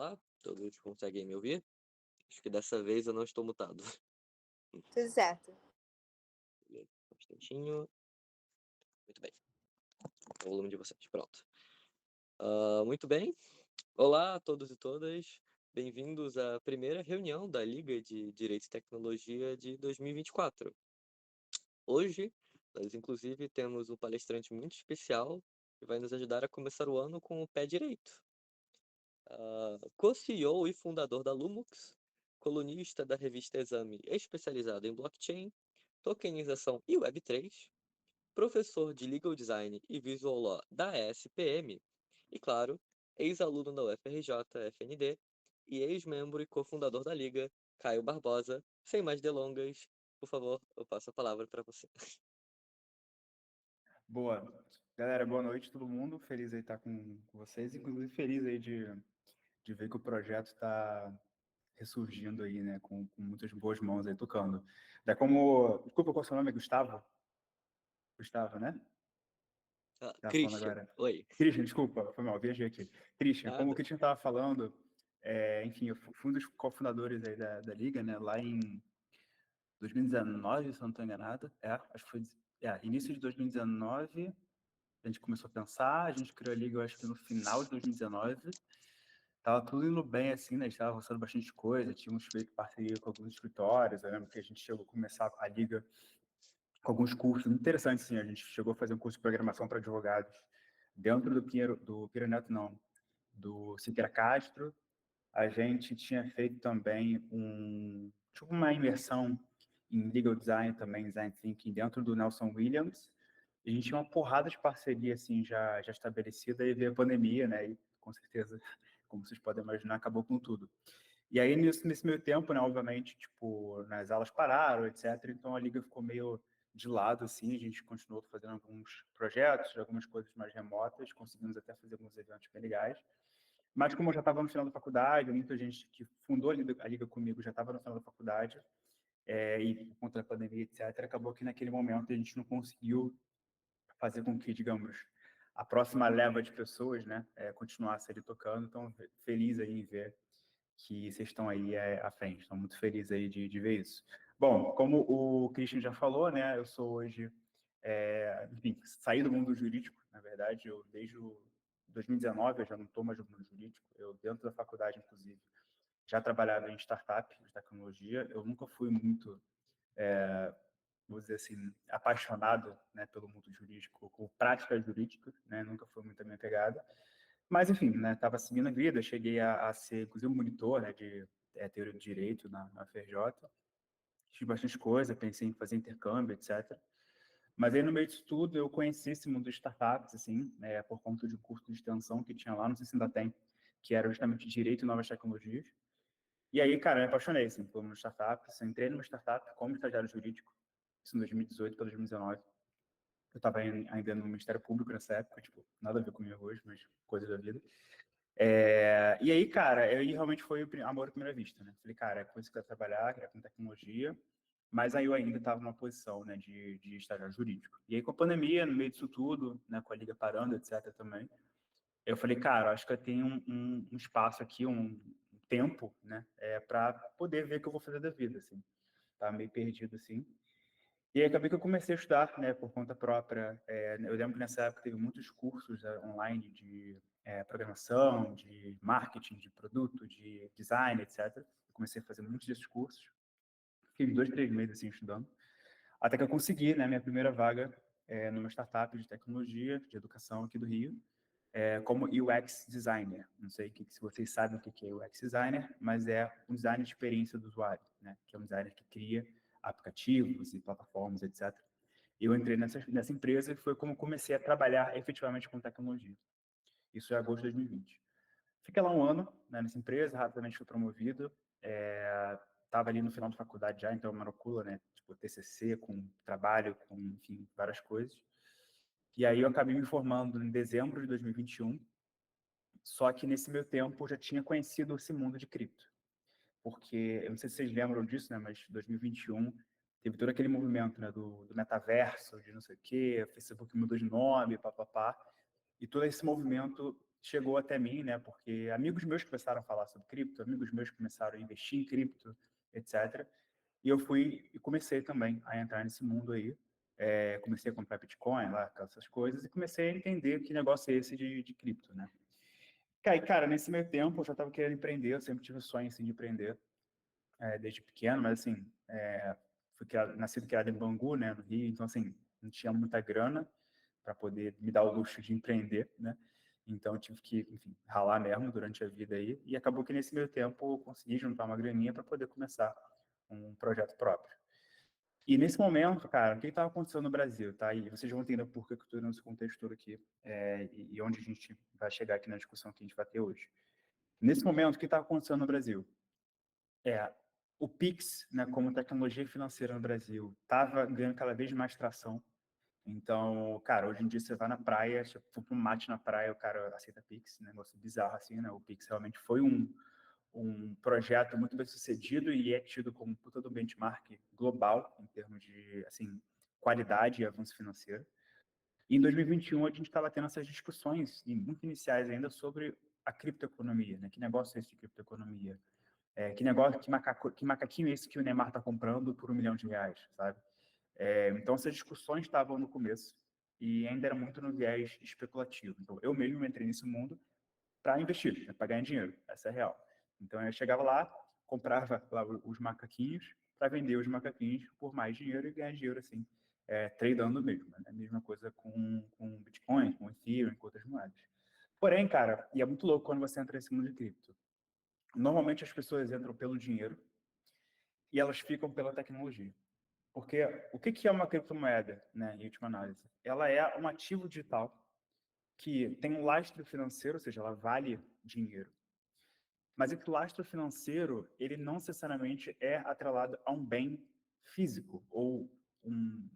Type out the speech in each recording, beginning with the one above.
Olá, todos conseguem me ouvir? Acho que dessa vez eu não estou mutado. Tudo certo. Beleza, um instantinho. Muito bem. O volume de vocês, pronto. Muito bem. Olá a todos e todas. Bem-vindos à primeira reunião da Liga de Direito e Tecnologia de 2024. Hoje, nós inclusive temos um palestrante muito especial que vai nos ajudar a começar o ano com o pé direito. Co-CEO e fundador da Lumux, colunista da revista Exame especializado em blockchain, tokenização e Web3, professor de Legal Design e Visual Law da ESPM e, claro, ex-aluno da UFRJ-FND e ex-membro e cofundador da Liga, Caio Barbosa. Sem mais delongas, por favor, eu passo a palavra para você. Boa. Galera, boa noite todo mundo. Feliz aí estar com vocês. Inclusive feliz aí de ver que o projeto está ressurgindo aí, né? Com muitas boas mãos aí tocando. É como... Desculpa, qual é o seu nome? É Gustavo? Gustavo, né? Tá falando Christian, agora. oi. Christian, desculpa, foi mal, viajei aqui. Christian, como o Nada. Christian estava falando, enfim, eu fui um dos cofundadores aí da Liga, né? Lá em 2019, se eu não estou enganado. Acho que foi início de 2019. A gente começou a pensar, a gente criou a Liga, eu acho que no final de 2019. Tava tudo indo bem, assim, né? A gente tava avançando bastante coisa, tínhamos feito parceria com alguns escritórios. Eu lembro que a gente chegou a começar a Liga com alguns cursos muito interessantes, assim. A gente chegou a fazer um curso de programação para advogados dentro do Piero Neto, não, do Siqueira Castro. A gente tinha feito também tipo uma imersão em Legal Design também, Design Thinking, dentro do Nelson Williams. A gente tinha uma porrada de parceria, assim, já estabelecida, e veio a pandemia, né? E, com certeza, como vocês podem imaginar, acabou com tudo. E aí, nesse meio tempo, né, obviamente, tipo, nas aulas pararam, etc. Então, a Liga ficou meio de lado, assim. A gente continuou fazendo alguns projetos, algumas coisas mais remotas, conseguimos até fazer alguns eventos bem legais. Mas como eu já estava no final da faculdade, muita gente que fundou a Liga comigo já estava no final da faculdade, e por conta da pandemia, etc., acabou que naquele momento a gente não conseguiu fazer com que, digamos, a próxima leva de pessoas, né, continuasse ali tocando. Então, feliz aí em ver que vocês estão aí à frente. Estou muito feliz aí de ver isso. Bom, como o Christian já falou, né, eu sou hoje, enfim, saí do mundo jurídico, na verdade, eu desde 2019 eu já não estou mais no mundo jurídico. Eu, dentro da faculdade, inclusive, já trabalhava em startup de tecnologia. Eu nunca fui muito, vou dizer assim, apaixonado, né, pelo mundo jurídico, com práticas jurídicas, né, nunca foi muito a minha pegada. Mas, enfim, né, estava seguindo a vida, cheguei a ser, inclusive, monitor, né, de teoria do direito na FRJ. Fiz bastante coisa, pensei em fazer intercâmbio, etc. Mas aí, no meio disso tudo, eu conheci esse mundo de startups, assim, por conta de um curso de extensão que tinha lá, não sei se ainda tem, que era justamente Direito e Novas Tecnologias. E aí, cara, eu me apaixonei, assim, por uma startup. Entrei numa startup como estagiário jurídico, isso em 2018 para 2019. Eu estava ainda no Ministério Público nessa época, tipo, nada a ver comigo hoje, mas coisa da vida. E aí, cara, aí realmente foi o amor à primeira vista, né? Falei, cara, é com isso que eu quero trabalhar, que é com tecnologia. Mas aí eu ainda estava numa posição, né, de estagiário jurídico. E aí, com a pandemia, no meio disso tudo, né, com a liga parando, etc. também, eu falei, cara, acho que eu tenho um espaço aqui, um tempo, né, para poder ver o que eu vou fazer da vida, assim. Tá meio perdido, assim. E aí acabei que eu comecei a estudar, né, por conta própria. Eu lembro que nessa época teve muitos cursos online de programação, de marketing, de produto, de design, etc. Eu comecei a fazer muitos desses cursos. Fiquei 2, 3 meses assim estudando. Até que eu consegui, né, minha primeira vaga numa startup de tecnologia, de educação aqui do Rio, como UX designer. Não sei se vocês sabem o que é UX designer, mas é um design de experiência do usuário, né? Que é um designer que cria aplicativos e plataformas, etc. Eu entrei nessa empresa e foi como comecei a trabalhar efetivamente com tecnologia. Isso é agosto de 2020. Fiquei lá um ano, né, nessa empresa, rapidamente fui promovido. Estava ali no final da faculdade já, então manopula, né? Tipo, TCC, com trabalho, com, enfim, várias coisas. E aí eu acabei me formando em dezembro de 2021, só que nesse meu tempo eu já tinha conhecido esse mundo de cripto. Porque, eu não sei se vocês lembram disso, né, mas 2021 teve todo aquele movimento, né, do metaverso, de não sei o quê, o Facebook mudou de nome, papapá, e todo esse movimento chegou até mim, né? Porque amigos meus começaram a falar sobre cripto, amigos meus começaram a investir em cripto, etc. E eu fui e comecei também a entrar nesse mundo aí. Comecei a comprar Bitcoin, lá, essas coisas, e comecei a entender que negócio é esse de cripto, né? Cara, nesse meio tempo eu já estava querendo empreender, eu sempre tive o sonho assim, de empreender, desde pequeno, mas assim, nascido e criado em Bangu, né, no Rio, então assim, não tinha muita grana para poder me dar o luxo de empreender, né? Então eu tive que, enfim, ralar mesmo durante a vida aí, e acabou que nesse meio tempo eu consegui juntar uma graninha para poder começar um projeto próprio. E nesse momento, cara, o que estava acontecendo no Brasil, tá? E vocês vão entender por que eu estou nesse contexto todo aqui, e onde a gente vai chegar aqui na discussão que a gente vai ter hoje. Nesse momento, o que estava acontecendo no Brasil? O Pix, né, como tecnologia financeira no Brasil, estava ganhando cada vez mais tração. Então, cara, hoje em dia você vai na praia, você for para um mate na praia, o cara aceita Pix, negócio bizarro assim, né? O Pix realmente foi um projeto muito bem sucedido e é tido como puta do benchmark global em termos de, assim, qualidade e avanço financeiro. E em 2021 a gente estava tendo essas discussões, e muito iniciais ainda, sobre a criptoeconomia, né? Que negócio é esse de criptoeconomia? Que negócio, que macaquinho é esse que o Neymar está comprando por R$1 milhão, sabe? Então essas discussões estavam no começo e ainda era muito no viés especulativo. Então eu mesmo entrei nesse mundo para investir, né, para ganhar dinheiro, essa é a real. Então eu chegava lá, comprava lá os macaquinhos para vender os macaquinhos por mais dinheiro e ganhar dinheiro assim, tradando mesmo. Né? A mesma coisa com Bitcoin, com Ethereum, com outras moedas. Porém, cara, e é muito louco quando você entra nesse mundo de cripto. Normalmente as pessoas entram pelo dinheiro e elas ficam pela tecnologia. Porque o que é uma criptomoeda, né, em última análise? Ela é um ativo digital que tem um lastro financeiro, ou seja, ela vale dinheiro. Mas esse lastro financeiro, ele não necessariamente é atrelado a um bem físico ou um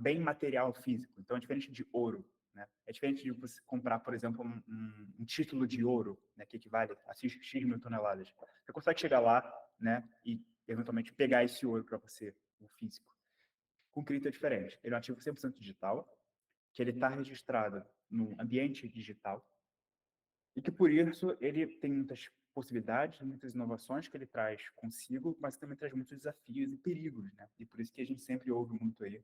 bem material físico. Então, é diferente de ouro. Né? É diferente de você comprar, por exemplo, um título de ouro, né, que equivale a X mil toneladas. Você consegue chegar lá, né, e eventualmente pegar esse ouro para você, o físico. Com cripto é diferente. Ele é um ativo 100% digital, que ele está registrado no ambiente digital, e que por isso ele tem muitas possibilidades, muitas inovações que ele traz consigo, mas também traz muitos desafios e perigos, né? E por isso que a gente sempre ouve muito aí.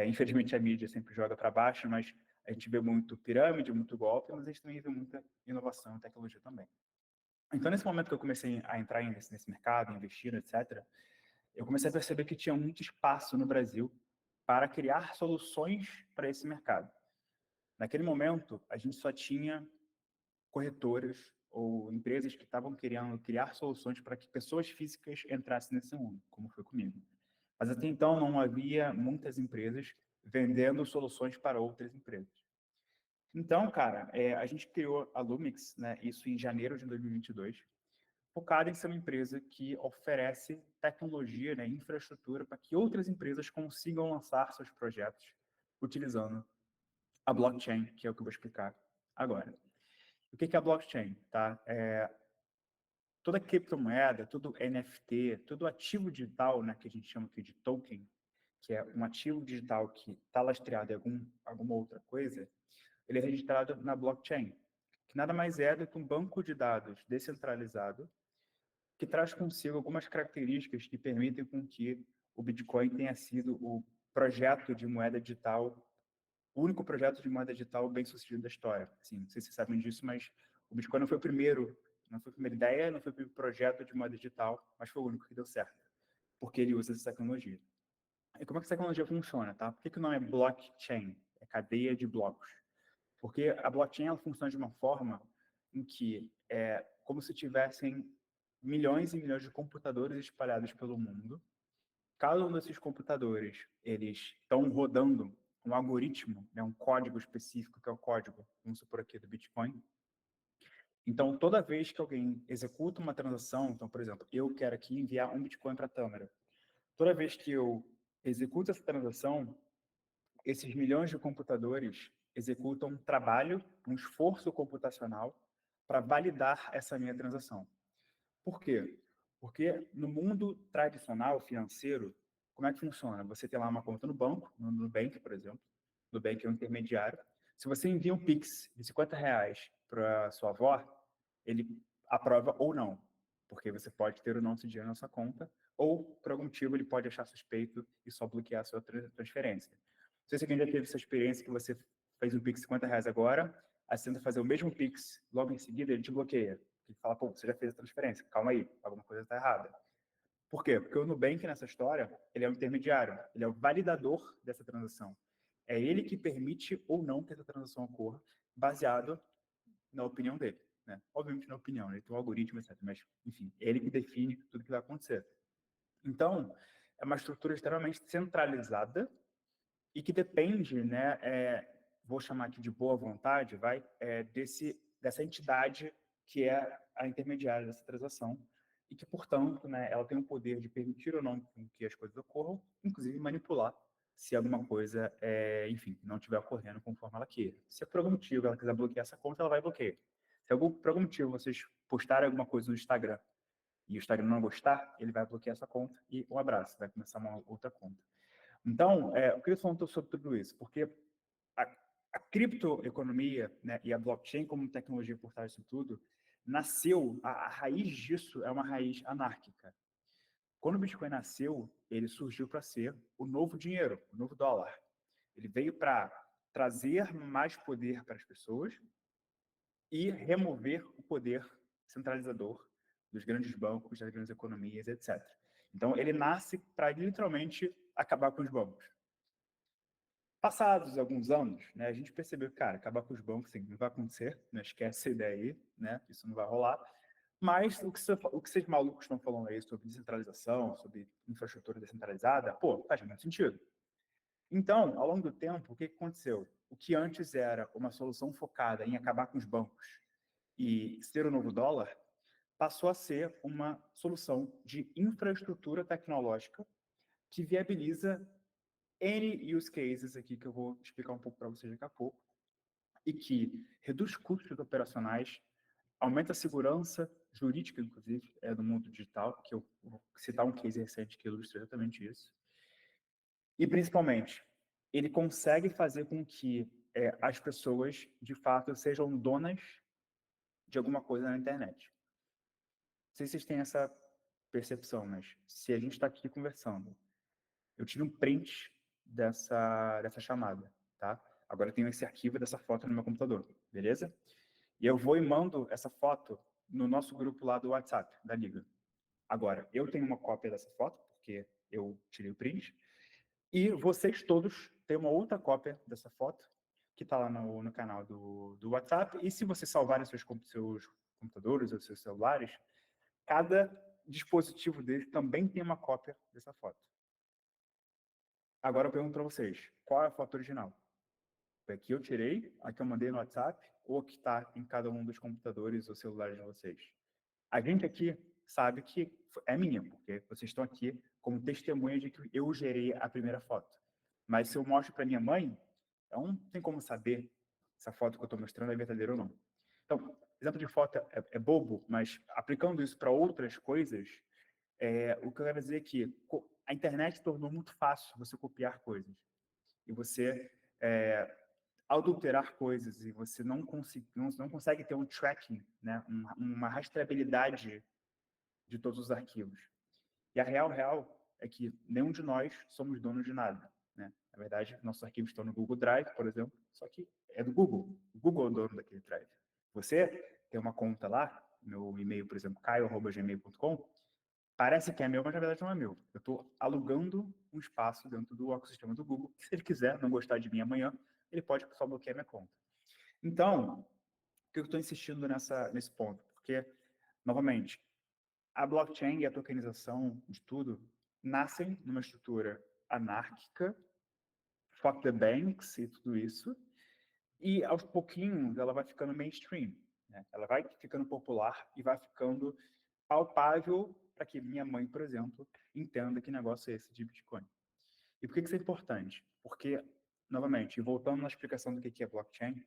Infelizmente a mídia sempre joga para baixo, mas a gente vê muito pirâmide, muito golpe, mas a gente também vê muita inovação e tecnologia também. Então, nesse momento que eu comecei a entrar nesse mercado, investir, etc., eu comecei a perceber que tinha muito espaço no Brasil para criar soluções para esse mercado. Naquele momento, a gente só tinha corretoras ou empresas que estavam querendo criar soluções para que pessoas físicas entrassem nesse mundo, como foi comigo. Mas até então não havia muitas empresas vendendo soluções para outras empresas. Então, cara, a gente criou a Lumix, né, isso em janeiro de 2022, focada em ser uma empresa que oferece tecnologia, né, infraestrutura para que outras empresas consigam lançar seus projetos utilizando a blockchain, que é o que eu vou explicar agora. O que é a blockchain? Tá? Toda criptomoeda, todo NFT, todo ativo digital, né, que a gente chama aqui de token, que é um ativo digital que está lastreado em alguma outra coisa, ele é registrado na blockchain, que nada mais é do que um banco de dados descentralizado que traz consigo algumas características que permitem com que o Bitcoin tenha sido o projeto de moeda digital, o único projeto de moeda digital bem sucedido da história. Assim, não sei se vocês sabem disso, mas o Bitcoin não foi o primeiro, não foi a primeira ideia, não foi o primeiro projeto de moeda digital, mas foi o único que deu certo, porque ele usa essa tecnologia. E como é que essa tecnologia funciona, tá? Por que o nome é blockchain? É cadeia de blocos. Porque a blockchain ela funciona de uma forma em que é como se tivessem milhões e milhões de computadores espalhados pelo mundo. Cada um desses computadores, eles estão rodando um algoritmo, né, um código específico, que é o código, vamos supor aqui, do Bitcoin. Então, toda vez que alguém executa uma transação, então, por exemplo, eu quero aqui enviar um Bitcoin para a Tâmara. Toda vez que eu executo essa transação, esses milhões de computadores executam um trabalho, um esforço computacional para validar essa minha transação. Por quê? Porque no mundo tradicional, financeiro, como é que funciona? Você tem lá uma conta no banco, no Nubank, por exemplo. O Nubank é um intermediário. Se você envia um Pix de R$ 50 para sua avó, ele aprova ou não, porque você pode ter ou não esse dinheiro na sua conta, ou, por algum motivo, ele pode achar suspeito e só bloquear a sua transferência. Não sei se alguém já teve essa experiência que você fez um Pix de R$ 50 agora, aí você tenta fazer o mesmo Pix logo em seguida, ele te bloqueia. Ele fala, pô, você já fez a transferência, calma aí, alguma coisa está errada. Por quê? Porque o Nubank, nessa história, ele é o intermediário, ele é o validador dessa transação. É ele que permite ou não que essa transação ocorra, baseado na opinião dele. Né? Obviamente na opinião, ele tem um algoritmo, etc. Mas, enfim, é ele que define tudo que vai acontecer. Então, é uma estrutura extremamente centralizada e que depende, né, vou chamar aqui de boa vontade, dessa entidade que é a intermediária dessa transação e que, portanto, né, ela tem o poder de permitir ou não que as coisas ocorram, inclusive manipular se alguma coisa, enfim, não estiver ocorrendo conforme ela queira. Se por algum motivo ela quiser bloquear essa conta, ela vai bloquear. Se por algum motivo vocês postarem alguma coisa no Instagram e o Instagram não gostar, ele vai bloquear essa conta e um abraço, vai começar uma outra conta. Então, eu queria falar sobre tudo isso, porque a criptoeconomia, né, e a blockchain como tecnologia por trás disso tudo, nasceu, a raiz disso é uma raiz anárquica. Quando o Bitcoin nasceu, ele surgiu para ser o novo dinheiro, o novo dólar. Ele veio para trazer mais poder para as pessoas e remover o poder centralizador dos grandes bancos, das grandes economias, etc. Então, ele nasce para literalmente acabar com os bancos. Passados alguns anos, né, a gente percebeu que, cara, acabar com os bancos assim, não vai acontecer, né, esquece essa ideia aí, né, isso não vai rolar. Mas o que vocês malucos estão falando aí sobre descentralização, sobre infraestrutura descentralizada, pô, faz muito sentido. Então, ao longo do tempo, o que aconteceu? O que antes era uma solução focada em acabar com os bancos e ser o novo dólar, passou a ser uma solução de infraestrutura tecnológica que viabiliza N use cases aqui que eu vou explicar um pouco para vocês daqui a pouco, e que reduz custos operacionais, aumenta a segurança jurídica, inclusive, do mundo digital, que eu vou citar um case recente que ilustra exatamente isso. E, principalmente, ele consegue fazer com que as pessoas, de fato, sejam donas de alguma coisa na internet. Não sei se vocês têm essa percepção, mas se a gente está aqui conversando, eu tive um print dessa chamada, tá? Agora eu tenho esse arquivo dessa foto no meu computador, beleza? E eu vou e mando essa foto no nosso grupo lá do WhatsApp, da Liga. Agora, eu tenho uma cópia dessa foto, porque eu tirei o print, e vocês todos têm uma outra cópia dessa foto, que está lá no canal do WhatsApp, e se vocês salvarem seus computadores ou seus celulares, cada dispositivo dele também tem uma cópia dessa foto. Agora eu pergunto para vocês, qual é a foto original? Foi a que eu tirei, a que eu mandei no WhatsApp, ou a que está em cada um dos computadores ou celulares de vocês? A gente aqui sabe que é minha, porque vocês estão aqui como testemunha de que eu gerei a primeira foto. Mas se eu mostro para minha mãe, ela não tem como saber se a foto que eu estou mostrando é verdadeira ou não. Então, exemplo de foto é bobo, mas aplicando isso para outras coisas, o que eu quero dizer é que a internet tornou muito fácil você copiar coisas. E você adulterar coisas, e você não consegue ter um tracking, né? uma rastreabilidade de todos os arquivos. E a real é que nenhum de nós somos donos de nada. Né? Na verdade, nossos arquivos estão no Google Drive, por exemplo, só que é do Google. O Google é o dono daquele drive. Você tem uma conta lá, meu e-mail, por exemplo, caio@gmail.com, parece que é meu, mas na verdade não é meu. Eu estou alugando um espaço dentro do ecossistema do Google. Se ele quiser não gostar de mim amanhã, ele pode só bloquear minha conta. Então, por que eu estou insistindo nesse ponto? Porque, novamente, a blockchain e a tokenização de tudo nascem numa estrutura anárquica, fuck the banks e tudo isso, e aos pouquinhos ela vai ficando mainstream. Né? Ela vai ficando popular e vai ficando palpável para que minha mãe, por exemplo, entenda que negócio é esse de Bitcoin. E por que isso é importante? Porque, novamente, voltando na explicação do que é blockchain,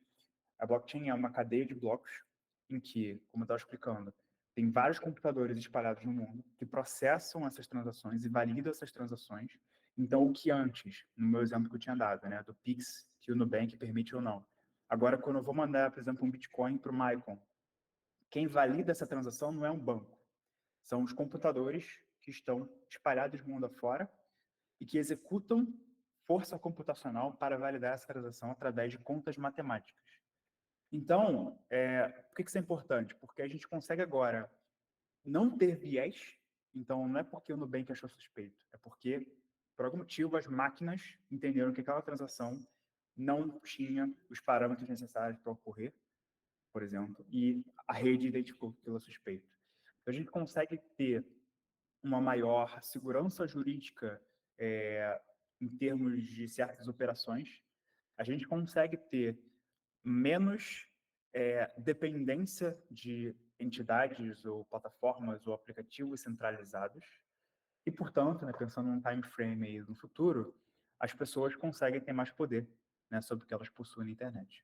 a blockchain é uma cadeia de blocos em que, como eu estava explicando, tem vários computadores espalhados no mundo que processam essas transações e validam essas transações. Então, o que antes, no meu exemplo que eu tinha dado, né, do Pix, que o Nubank permite ou não, Agora, quando eu vou mandar, por exemplo, um Bitcoin para o Maicon, quem valida essa transação não é um banco. São os computadores que estão espalhados mundo afora e que executam força computacional para validar essa transação através de contas matemáticas. Então, por que isso é importante? Porque a gente consegue agora não ter viés. Então, não é porque o Nubank achou suspeito, é porque, por algum motivo, as máquinas entenderam que aquela transação não tinha os parâmetros necessários para ocorrer, por exemplo, e a rede identificou que aquilo é suspeito. Então, a gente consegue ter uma maior segurança jurídica em termos de certas operações. A gente consegue ter menos dependência de entidades ou plataformas ou aplicativos centralizados e, portanto, né, pensando num time frame aí no futuro, as pessoas conseguem ter mais poder, né, sobre o que elas possuem na internet.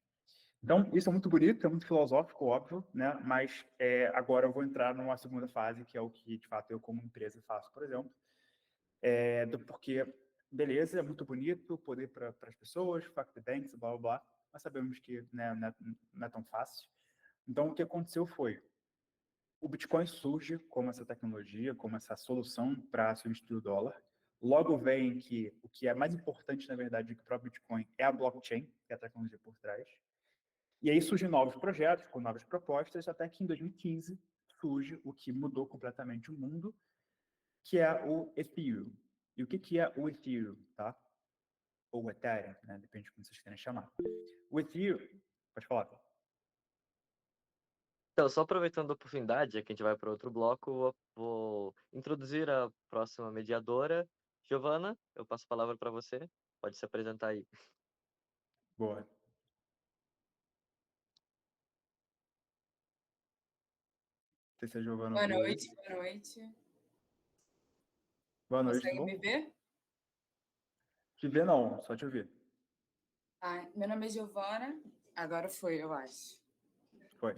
Então, isso é muito bonito, é muito filosófico, óbvio, né, mas agora eu vou entrar numa segunda fase, que é o que, de fato, eu como empresa faço, por exemplo, porque, beleza, é muito bonito, poder para as pessoas, fuck the banks, blá, blá, blá, mas sabemos que, né, não é tão fácil. Então, o que aconteceu foi, o Bitcoin surge como essa tecnologia, como essa solução para substituir o dólar. Logo vem que o que é mais importante, na verdade, do que o próprio Bitcoin é a blockchain, que é a tecnologia por trás. E aí surgem novos projetos, com novas propostas, até que em 2015 surge o que mudou completamente o mundo, que é o Ethereum. E o que é o Ethereum, tá? Ou Ethereum, né? Depende de como vocês querem chamar. O Ethereum, pode falar. Então, só aproveitando a oportunidade, já que a gente vai para outro bloco, vou introduzir a próxima mediadora. Giovana, eu passo a palavra para você. Pode se apresentar aí. Boa. Não sei se a Giovana Boa ouviu aí. noite, boa noite. Boa noite, tudo Consegue bom? me ver? Te ver não, só te ouvir. Meu nome é Giovana. Agora foi, eu acho. Foi.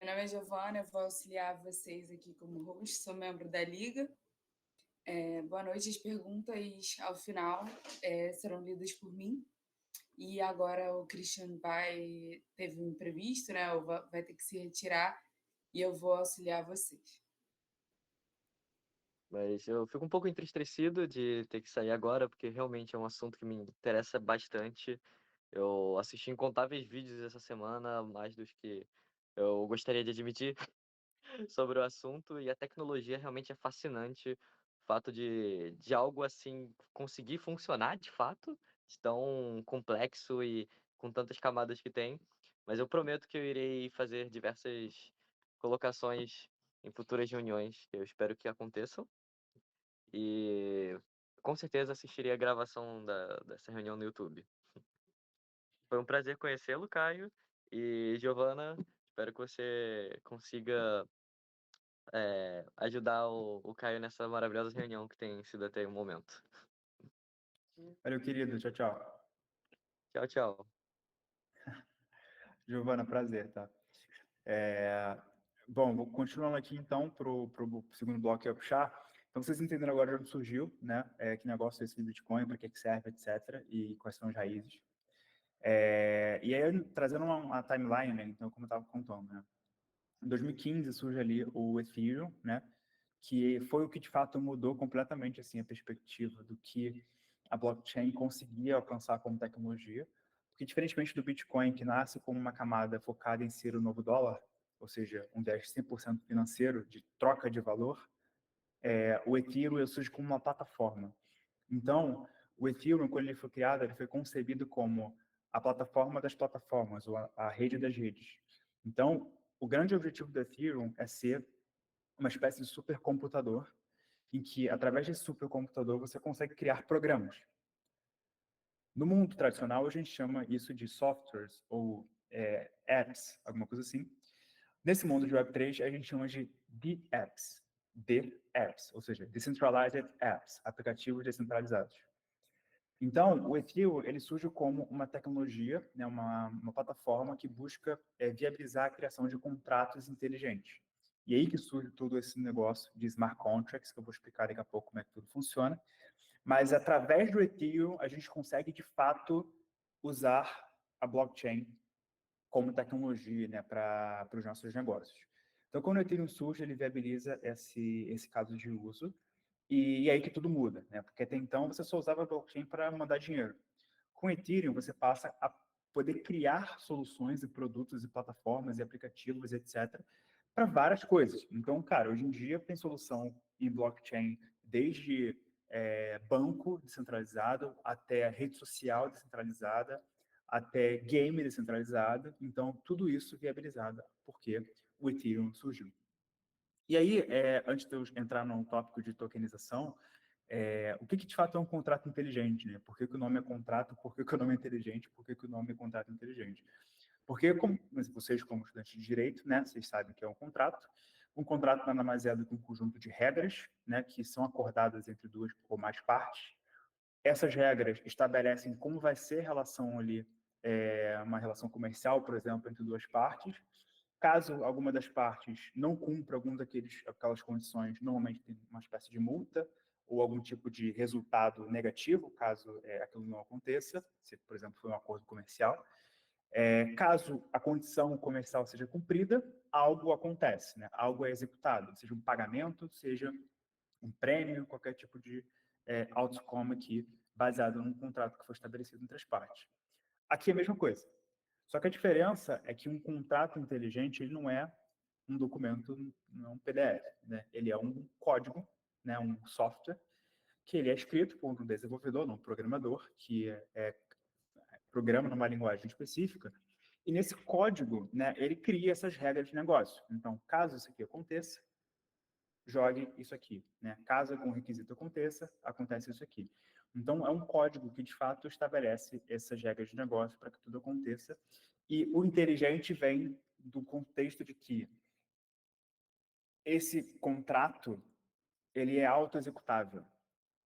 Meu nome é Giovana, eu vou auxiliar vocês aqui como host, sou membro da Liga. Boa noite, as perguntas ao final serão lidas por mim. E agora o Christian teve um imprevisto, né? Vai ter que se retirar e eu vou auxiliar vocês. Mas eu fico um pouco entristecido de ter que sair agora, porque realmente é um assunto que me interessa bastante. Eu assisti incontáveis vídeos essa semana, mais dos que eu gostaria de admitir, sobre o assunto, e a tecnologia realmente é fascinante. O fato de algo assim conseguir funcionar de fato, de tão complexo e com tantas camadas que tem. Mas eu prometo que eu irei fazer diversas colocações em futuras reuniões, que eu espero que aconteçam. E com certeza assistirei a gravação dessa reunião no YouTube. Foi um prazer conhecê-lo, Caio. E Giovana, espero que você consiga ajudar o Caio nessa maravilhosa reunião que tem sido até o momento. Valeu, querido. Tchau, tchau. Tchau, tchau. Giovana, prazer, tá? Bom, vou continuando aqui então para o segundo bloco que eu ia puxar. Então, vocês entenderam agora de onde surgiu, né? Que negócio é esse de Bitcoin, para que serve, etc. E quais são as raízes. E aí, trazendo uma timeline, né? Então, como eu estava contando, né? Em 2015 surge ali o Ethereum, né? Que foi o que de fato mudou completamente assim a perspectiva do que a blockchain conseguia alcançar como tecnologia, porque diferentemente do Bitcoin, que nasce como uma camada focada em ser o novo dólar, ou seja, um 100% financeiro de troca de valor, o Ethereum surge como uma plataforma. Então, o Ethereum, quando ele foi criado, ele foi concebido como a plataforma das plataformas, ou a rede das redes. Então, o grande objetivo do Ethereum é ser uma espécie de supercomputador em que, através desse supercomputador, você consegue criar programas. No mundo tradicional, a gente chama isso de softwares ou apps, alguma coisa assim. Nesse mundo de Web3, a gente chama de DApps, ou seja, Decentralized Apps, aplicativos descentralizados. Então, o Ethereum ele surge como uma tecnologia, né, uma plataforma que busca viabilizar a criação de contratos inteligentes. E aí que surge todo esse negócio de smart contracts, que eu vou explicar daqui a pouco como é que tudo funciona. Mas através do Ethereum, a gente consegue, de fato, usar a blockchain como tecnologia, né, para os nossos negócios. Então, quando o Ethereum surge, ele viabiliza esse caso de uso, e aí que tudo muda, né? Porque até então você só usava a blockchain para mandar dinheiro. Com Ethereum, você passa a poder criar soluções e produtos e plataformas e aplicativos, etc., para várias coisas. Então, cara, hoje em dia tem solução em blockchain desde banco descentralizado até rede social descentralizada, até game descentralizado. Então, tudo isso viabilizado porque o Ethereum surgiu. E aí, antes de eu entrar no tópico de tokenização, o que de fato é um contrato inteligente, né? Por que o nome é contrato? Por que o nome é inteligente? Por que o nome é contrato inteligente? Porque vocês, como estudantes de direito, né, vocês sabem que é um contrato. Um contrato nada mais é do que um conjunto de regras, né, que são acordadas entre duas ou mais partes. Essas regras estabelecem como vai ser a relação ali, uma relação comercial, por exemplo, entre duas partes. Caso alguma das partes não cumpra aquelas condições, normalmente tem uma espécie de multa ou algum tipo de resultado negativo, caso aquilo não aconteça, se, por exemplo, for um acordo comercial. Caso a condição comercial seja cumprida, algo acontece, né? Algo é executado, seja um pagamento, seja um prêmio, qualquer tipo de outcome aqui, baseado num contrato que foi estabelecido entre as partes. Aqui é a mesma coisa. Só que a diferença é que um contrato inteligente ele não é um documento, não é um PDF, né? Ele é um código, né? Um software, que ele é escrito por um desenvolvedor, não um programador, que programa numa linguagem específica, e nesse código, né, ele cria essas regras de negócio. Então, caso isso aqui aconteça, jogue isso aqui, né? Caso algum requisito aconteça, acontece isso aqui. Então, é um código que, de fato, estabelece essas regras de negócio para que tudo aconteça. E o inteligente vem do contexto de que esse contrato, ele é auto-executável.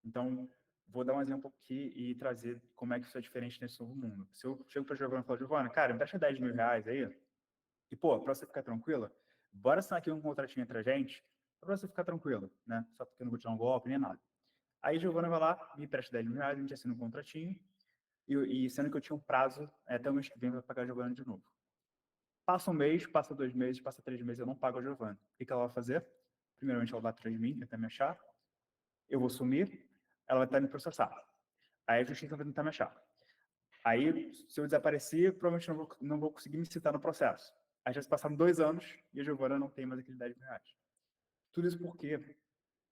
Então, vou dar um exemplo aqui e trazer como é que isso é diferente nesse novo mundo. Se eu chego para a Giovana e falo, Giovana, cara, me deixa 10 mil reais aí, e, pô, para você ficar tranquila, bora assinar aqui um contratinho entre a gente, para você ficar tranquila, né? Só porque eu não vou te dar um golpe nem nada. Aí a Giovana vai lá, me empresta 10 mil reais, a gente assina um contratinho, e sendo que eu tinha um prazo até o mês que vem para pagar a Giovana de novo. Passa um mês, passa 2 meses, passa 3 meses, eu não pago a Giovana. O que ela vai fazer? Primeiramente, ela vai atrás de mim, tentar me achar, eu vou sumir, ela vai tentar me processar. Aí a justiça vai tentar me achar. Aí, se eu desaparecer, provavelmente não vou conseguir me citar no processo. Aí já se passaram 2 anos e a Giovana não tem mais aquele 10 mil reais. Tudo isso porque,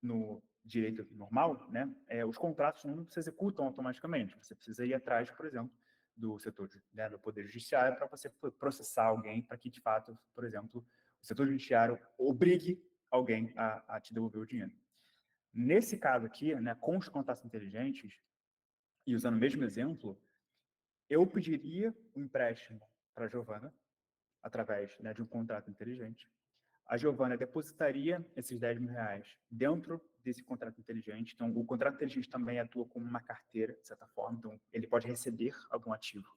no direito normal, né, os contratos não se executam automaticamente. Você precisa ir atrás, por exemplo, do setor, né, do Poder Judiciário para você processar alguém para que, de fato, por exemplo, o setor judiciário obrigue alguém a te devolver o dinheiro. Nesse caso aqui, né, com os contratos inteligentes, e usando o mesmo exemplo, eu pediria um empréstimo para a Giovana, através, né, de um contrato inteligente. A Giovana depositaria esses 10 mil reais dentro desse contrato inteligente. Então, o contrato inteligente também atua como uma carteira, de certa forma. Então, ele pode receber algum ativo.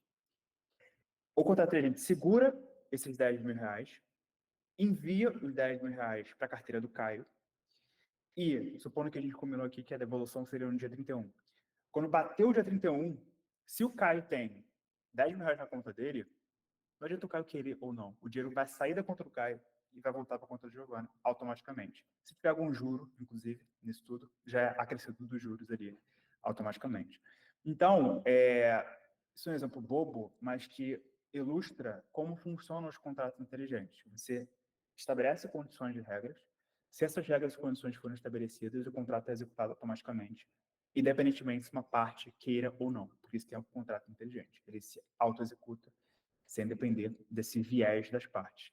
O contrato inteligente segura esses 10 mil reais, envia os 10 mil reais para a carteira do Caio, e, supondo que a gente combinou aqui que a devolução seria no dia 31. Quando bateu o dia 31, se o Caio tem 10 mil reais na conta dele, não adianta o Caio querer ou não. O dinheiro vai sair da conta do Caio e vai voltar para a conta do Giovanni automaticamente. Se tiver algum juro, inclusive, nisso tudo, já é acrescido dos juros ali automaticamente. Então, isso é um exemplo bobo, mas que ilustra como funcionam os contratos inteligentes. Você estabelece condições de regras. Se essas regras e condições forem estabelecidas, o contrato é executado automaticamente, independentemente se uma parte queira ou não. Por isso que é um contrato inteligente. Ele se auto-executa sem depender desse viés das partes.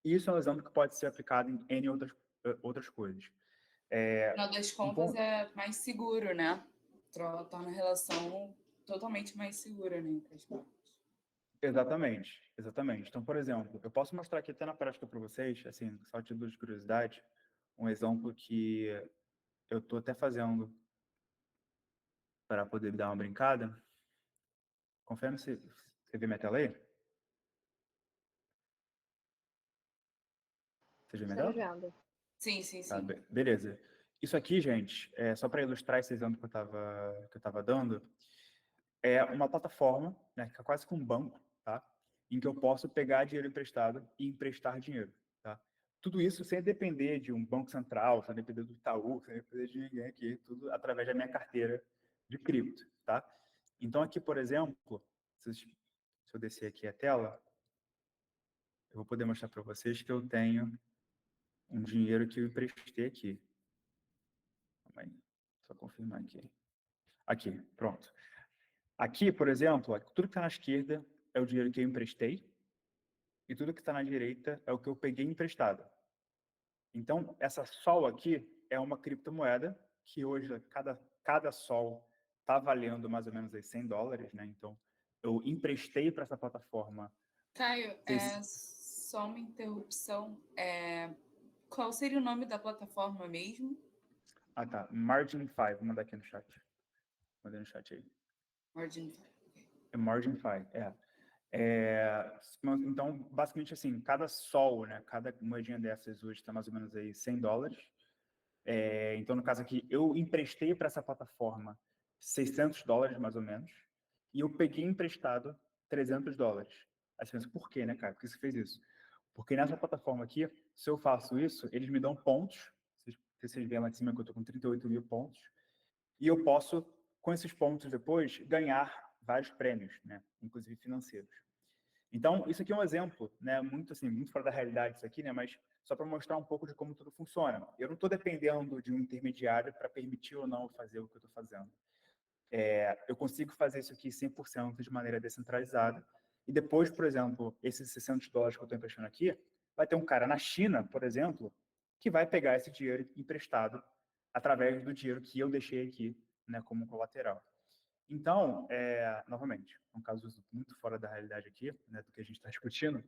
Isso é um exemplo que pode ser aplicado em N outras coisas. No final das contas, é mais seguro, né? Torna a relação totalmente mais segura, né, entre as partes. Exatamente, exatamente. Então, por exemplo, eu posso mostrar aqui até na prática para vocês, assim, só a título de curiosidade, um exemplo que eu estou até fazendo para poder dar uma brincada. Confirma se você vê minha tela aí? Você vê minha tela? vendo. Sim, sim, sim. Tá, beleza. Isso aqui, gente, só para ilustrar esse exemplo que eu estava dando, é uma plataforma, né, que é quase que um banco, tá? Em que eu posso pegar dinheiro emprestado e emprestar dinheiro, tá? Tudo isso sem depender de um banco central, sem depender do Itaú, sem depender de ninguém aqui, tudo através da minha carteira de cripto, tá? Então aqui, por exemplo, se eu descer aqui a tela, eu vou poder mostrar para vocês que eu tenho um dinheiro que eu emprestei aqui. Calma aí, só confirmar aqui. Aqui, pronto. Aqui, por exemplo, tudo que está na esquerda é o dinheiro que eu emprestei e tudo que está na direita é o que eu peguei emprestado. Então, essa Sol aqui é uma criptomoeda que hoje cada Sol está valendo mais ou menos aí $100, né? Então, eu emprestei para essa plataforma. Caio, só uma interrupção. Qual seria o nome da plataforma mesmo? Ah, tá. Margin5, vou mandar aqui no chat. Mandei no chat aí. Margin. É Margin5, então, basicamente assim, cada Sol, né, cada moedinha dessas hoje está mais ou menos aí $100. Então, no caso aqui, eu emprestei para essa plataforma $600, mais ou menos, e eu peguei emprestado $300. Aí você pensa, por quê, né, cara? Por que você fez isso? Porque nessa plataforma aqui, se eu faço isso, eles me dão pontos. Vocês veem lá de cima que eu estou com 38 mil pontos. E eu posso, com esses pontos depois, ganhar vários prêmios, né, inclusive financeiros. Então, isso aqui é um exemplo, né, muito fora da realidade isso aqui, né, mas só para mostrar um pouco de como tudo funciona. Eu não estou dependendo de um intermediário para permitir ou não fazer o que eu estou fazendo. Eu consigo fazer isso aqui 100% de maneira descentralizada. E depois, por exemplo, esses $600 que eu estou emprestando aqui, vai ter um cara na China, por exemplo, que vai pegar esse dinheiro emprestado através do dinheiro que eu deixei aqui, né, como colateral. Então, novamente, é um caso muito fora da realidade aqui, né, do que a gente está discutindo,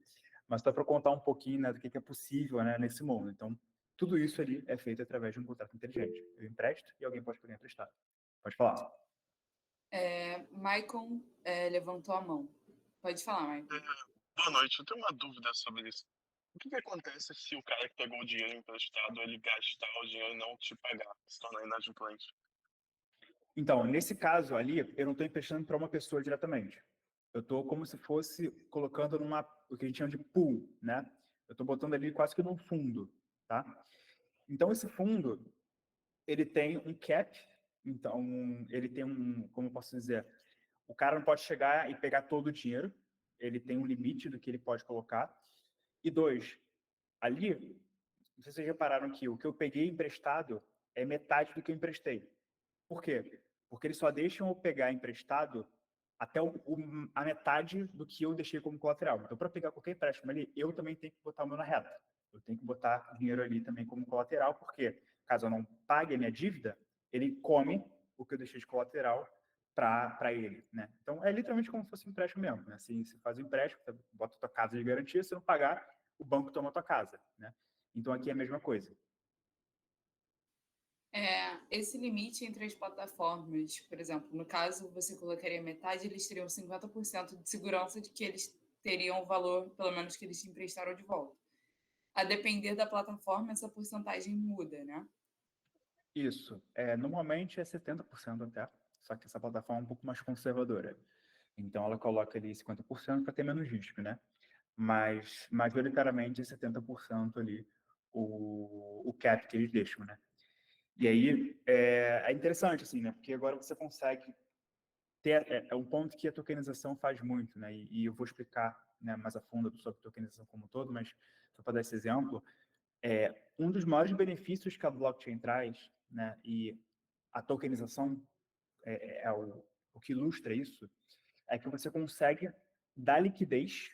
mas só para contar um pouquinho, né, do que é possível, né, nesse mundo. Então, tudo isso ali é feito através de um contrato inteligente. Eu empresto e alguém pode poder emprestar. Pode falar. Maicon levantou a mão. Pode falar, Maicon. Boa noite, eu tenho uma dúvida sobre isso. O que acontece se o cara que pegou o dinheiro emprestado, ele gastar o dinheiro e não te pagar, se tornar inadimplente? Então, nesse caso ali, eu não estou emprestando para uma pessoa diretamente. Eu estou como se fosse colocando o que a gente chama de pool, né? Eu estou botando ali quase que num fundo, tá? Então, esse fundo, ele tem um cap, então, ele tem como eu posso dizer, o cara não pode chegar e pegar todo o dinheiro, ele tem um limite do que ele pode colocar. E dois, ali, não sei se vocês repararam que o que eu peguei emprestado é metade do que eu emprestei. Por quê? Porque eles só deixam eu pegar emprestado até a metade do que eu deixei como colateral. Então, para pegar qualquer empréstimo ali, eu também tenho que botar o meu na reta. Eu tenho que botar dinheiro ali também como colateral, porque caso eu não pague a minha dívida, ele come o que eu deixei de colateral para ele, né? Então, é literalmente como se fosse um empréstimo mesmo, né? Assim, você faz um empréstimo, você bota a tua casa de garantia, se não pagar, o banco toma a tua casa, né? Então, aqui é a mesma coisa. Esse limite entre as plataformas, por exemplo, no caso você colocaria metade, eles teriam 50% de segurança de que eles teriam o valor, pelo menos que eles te emprestaram de volta. A depender da plataforma, essa porcentagem muda, né? Isso. Normalmente é 70% até, só que essa plataforma é um pouco mais conservadora. Então, ela coloca ali 50% para ter menos risco, né? Mas, majoritariamente, é 70% ali o cap que eles deixam, né? E aí, é interessante, assim, né? Porque agora você consegue ter... É um ponto que a tokenização faz muito, né? E eu vou explicar, né, mais a fundo sobre tokenização como um todo, mas só para dar esse exemplo, um dos maiores benefícios que a blockchain traz, né? E a tokenização o que ilustra isso, é que você consegue dar liquidez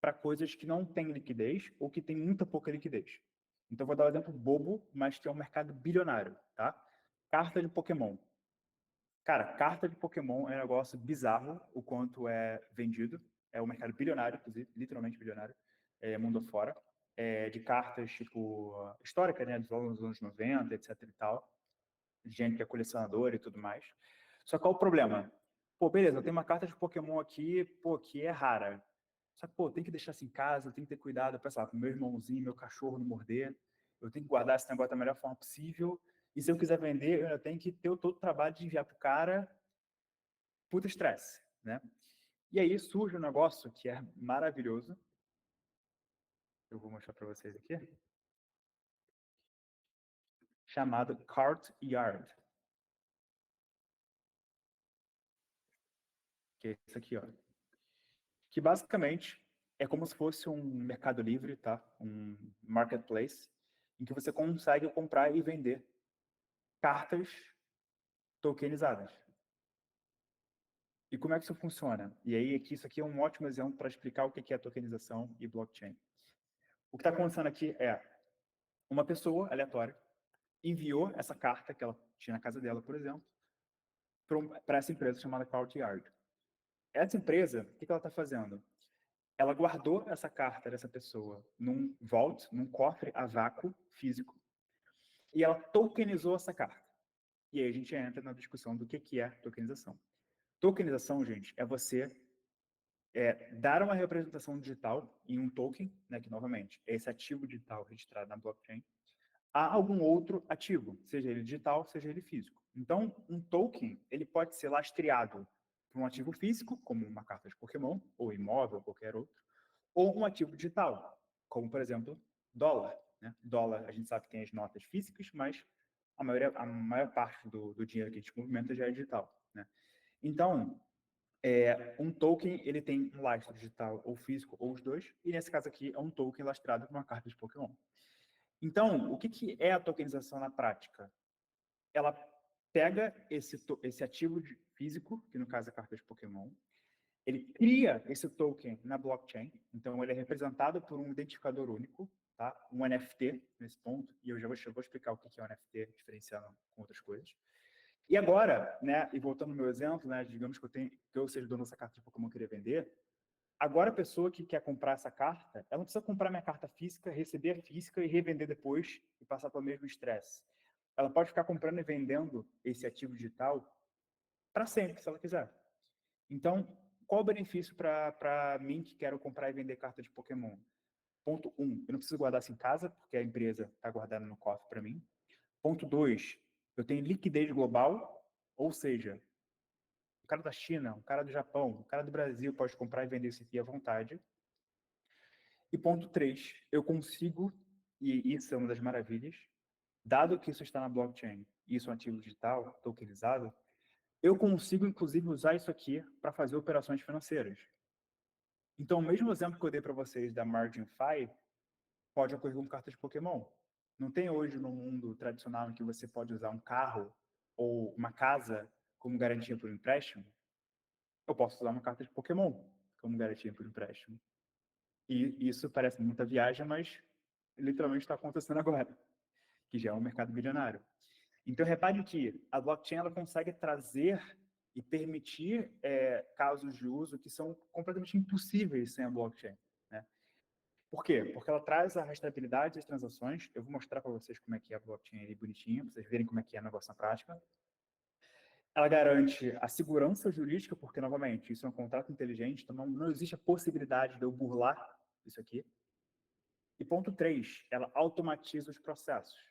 para coisas que não têm liquidez ou que têm muita pouca liquidez. Então, vou dar um exemplo bobo, mas que é um mercado bilionário, tá? Carta de Pokémon. Cara, carta de Pokémon é um negócio bizarro o quanto é vendido. É um mercado bilionário, inclusive, literalmente bilionário, mundo afora. De cartas, tipo, histórica, né? Dos anos 90, etc e tal. Gente que é colecionador e tudo mais. Só que qual o problema? Pô, beleza, eu tenho uma carta de Pokémon aqui, pô, que é rara. Só que, pô, tem que deixar assim em casa, tem que ter cuidado, para, sei lá, pro meu irmãozinho, meu cachorro não morder. Eu tenho que guardar esse negócio da melhor forma possível. E se eu quiser vender, eu tenho que ter todo o trabalho de enviar pro cara. Puta estresse, né? E aí surge um negócio que é maravilhoso. Eu vou mostrar para vocês aqui. Chamado Cart Yard. Que é isso aqui, ó. Que basicamente é como se fosse um Mercado Livre, tá? Um marketplace, em que você consegue comprar e vender cartas tokenizadas. E como é que isso funciona? E aí, isso aqui é um ótimo exemplo para explicar o que é tokenização e blockchain. O que está acontecendo aqui é uma pessoa aleatória enviou essa carta que ela tinha na casa dela, por exemplo, para essa empresa chamada Courtyard. Essa empresa, o que ela está fazendo? Ela guardou essa carta dessa pessoa num vault, num cofre a vácuo físico, e ela tokenizou essa carta. E aí a gente entra na discussão do que é tokenização. Tokenização, gente, é você dar uma representação digital em um token, né, que novamente é esse ativo digital registrado na blockchain, a algum outro ativo, seja ele digital, seja ele físico. Então, um token ele pode ser lastreado por um ativo físico, como uma carta de Pokémon, ou imóvel, ou qualquer outro, ou um ativo digital, como, por exemplo, dólar. Né? Dólar, a gente sabe que tem as notas físicas, mas a maior parte do dinheiro que a gente movimenta já é digital. Né? Então, um token ele tem um lastro digital ou físico, ou os dois, e nesse caso aqui é um token lastrado por uma carta de Pokémon. Então, o que é a tokenização na prática? Ela pega esse ativo físico, que no caso é a carta de Pokémon, ele cria esse token na blockchain, então ele é representado por um identificador único, tá? Um NFT nesse ponto, e eu já vou explicar o que é um NFT, diferenciando com outras coisas. E agora, né, e voltando ao meu exemplo, né, digamos que eu seja dono dessa carta de Pokémon querer vender, agora a pessoa que quer comprar essa carta, ela não precisa comprar minha carta física, receber a física e revender depois e passar pelo mesmo estresse. Ela pode ficar comprando e vendendo esse ativo digital para sempre, se ela quiser. Então, qual o benefício para mim que quero comprar e vender carta de Pokémon? Ponto 1, eu não preciso guardar isso em casa, porque a empresa está guardando no cofre para mim. Ponto 2, eu tenho liquidez global, ou seja, o cara da China, o cara do Japão, o cara do Brasil pode comprar e vender isso aqui à vontade. E ponto 3, eu consigo, e isso é uma das maravilhas, dado que isso está na blockchain, e isso é um ativo digital, tokenizado, eu consigo, inclusive, usar isso aqui para fazer operações financeiras. Então, o mesmo exemplo que eu dei para vocês da MarginFi pode ocorrer com cartas de Pokémon. Não tem hoje no mundo tradicional em que você pode usar um carro ou uma casa como garantia por um empréstimo? Eu posso usar uma carta de Pokémon como garantia por um empréstimo. E isso parece muita viagem, mas literalmente está acontecendo agora, que já é um mercado bilionário. Então, repare que a blockchain ela consegue trazer e permitir casos de uso que são completamente impossíveis sem a blockchain. Né? Por quê? Porque ela traz a rastreabilidade das transações. Eu vou mostrar para vocês como é que é a blockchain ali bonitinho, para vocês verem como é que é o negócio na prática. Ela garante a segurança jurídica, porque, novamente, isso é um contrato inteligente, então não existe a possibilidade de eu burlar isso aqui. E ponto 3, ela automatiza os processos.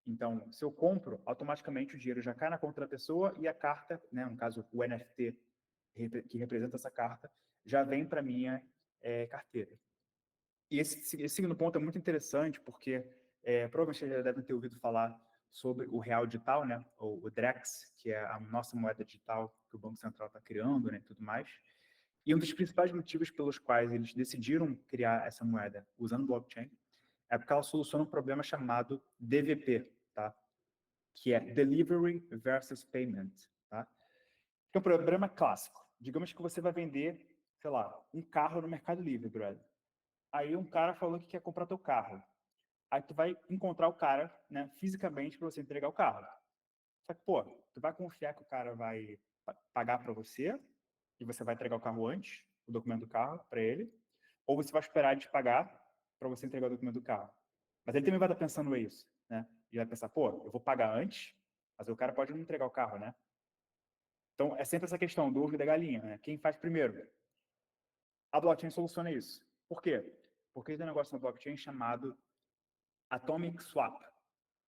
Então, se eu compro, automaticamente o dinheiro já cai na conta da pessoa e a carta, né, no caso o NFT, que representa essa carta, já vem para a minha carteira. E esse segundo ponto é muito interessante, porque provavelmente vocês já devem ter ouvido falar sobre o real digital, né, ou o DREX, que é a nossa moeda digital que o Banco Central está criando, né, e tudo mais. E um dos principais motivos pelos quais eles decidiram criar essa moeda usando blockchain é porque ela soluciona um problema chamado DVP, tá? Que é Delivery versus Payment, tá? Que é um problema clássico. Digamos que você vai vender, sei lá, um carro no Mercado Livre, brother. Aí um cara falou que quer comprar teu carro. Aí tu vai encontrar o cara, né, fisicamente para você entregar o carro. Só que, pô, tu vai confiar que o cara vai pagar para você e você vai entregar o carro antes, o documento do carro para ele, ou você vai esperar ele te pagar para você entregar o documento do carro. Mas ele também vai estar pensando isso, né? E vai pensar, pô, eu vou pagar antes, mas o cara pode não entregar o carro, né? Então, é sempre essa questão do ovo e da galinha, né? Quem faz primeiro? A blockchain soluciona isso. Por quê? Porque tem um negócio na blockchain chamado Atomic Swap,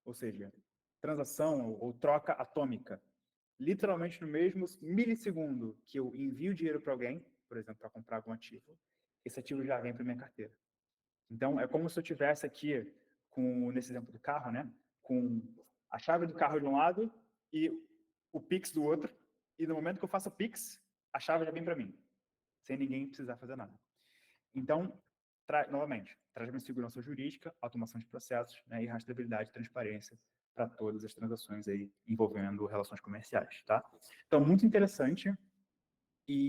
ou seja, transação ou troca atômica. Literalmente no mesmo milissegundo que eu envio dinheiro para alguém, por exemplo, para comprar algum ativo, esse ativo já vem para minha carteira. Então, é como se eu tivesse aqui, nesse exemplo do carro, né, com a chave do carro de um lado e o Pix do outro, e no momento que eu faço o Pix, a chave já vem para mim, sem ninguém precisar fazer nada. Então, novamente, traz uma segurança jurídica, automação de processos, né, e rastreabilidade e transparência para todas as transações aí envolvendo relações comerciais, tá? Então, muito interessante.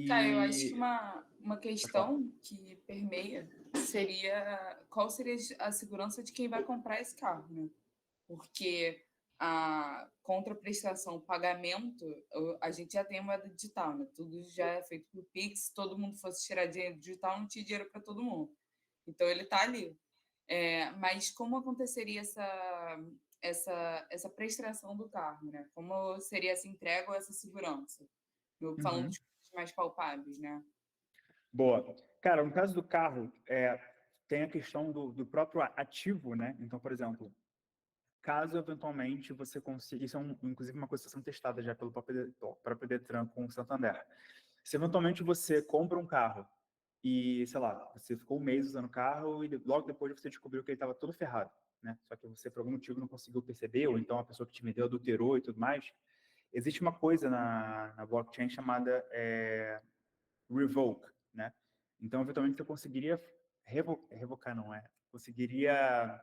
Cara, eu acho que E uma questão que permeia seria qual seria a segurança de quem vai comprar esse carro, né? Porque a contraprestação, pagamento, a gente já tem moeda digital, né? Tudo já é feito por Pix, se todo mundo fosse tirar dinheiro digital, não tinha dinheiro para todo mundo. Então, ele está ali. Mas como aconteceria essa prestação do carro, né? Como seria essa entrega ou essa segurança? Falando de coisas mais palpáveis, né? Boa. Cara, no caso do carro, tem a questão do próprio ativo, né? Então, por exemplo, caso eventualmente você consiga, isso é inclusive uma coisa que está sendo testada já pelo próprio Detran com o Santander. Se eventualmente você compra um carro e, sei lá, você ficou um mês usando o carro e logo depois você descobriu que ele estava todo ferrado, né? Só que você, por algum motivo, não conseguiu perceber, ou então a pessoa que te vendeu adulterou e tudo mais, existe uma coisa na blockchain chamada revoke, né? Então, eventualmente, você conseguiria revocar, não é? Conseguiria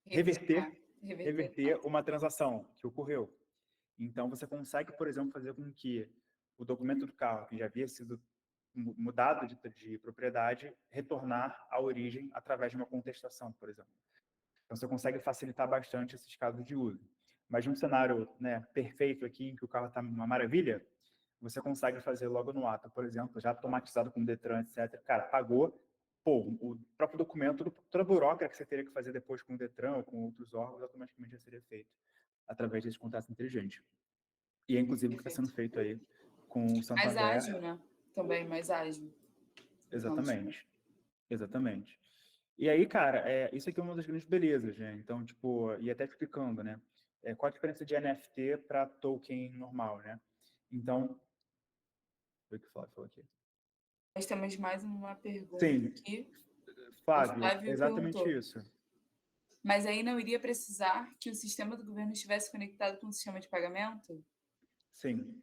reverter uma transação que ocorreu. Então, você consegue, por exemplo, fazer com que o documento do carro, que já havia sido mudado de propriedade, retornar à origem através de uma contestação, por exemplo. Então, você consegue facilitar bastante esses casos de uso. Mas num cenário, né, perfeito aqui, em que o carro está uma maravilha, você consegue fazer logo no ato, por exemplo, já automatizado com o Detran, etc. Cara, pagou, pô, o próprio documento, toda a burocracia que você teria que fazer depois com o Detran ou com outros órgãos, automaticamente já seria feito através desse contrato inteligente. E é inclusive o que está sendo feito aí com o Mais Santander. ágil, né? Também mais ágil. Exatamente. Exatamente. E aí, cara, isso aqui é uma das grandes belezas, né? Então, tipo, e até explicando, né? Qual a diferença de NFT para token normal, né? Então, o que o Flávio falou aqui. Nós temos mais uma pergunta Sim, aqui. Flávio, O Flávio exatamente perguntou. isso. Mas aí não iria precisar que o sistema do governo estivesse conectado com o sistema de pagamento? Sim,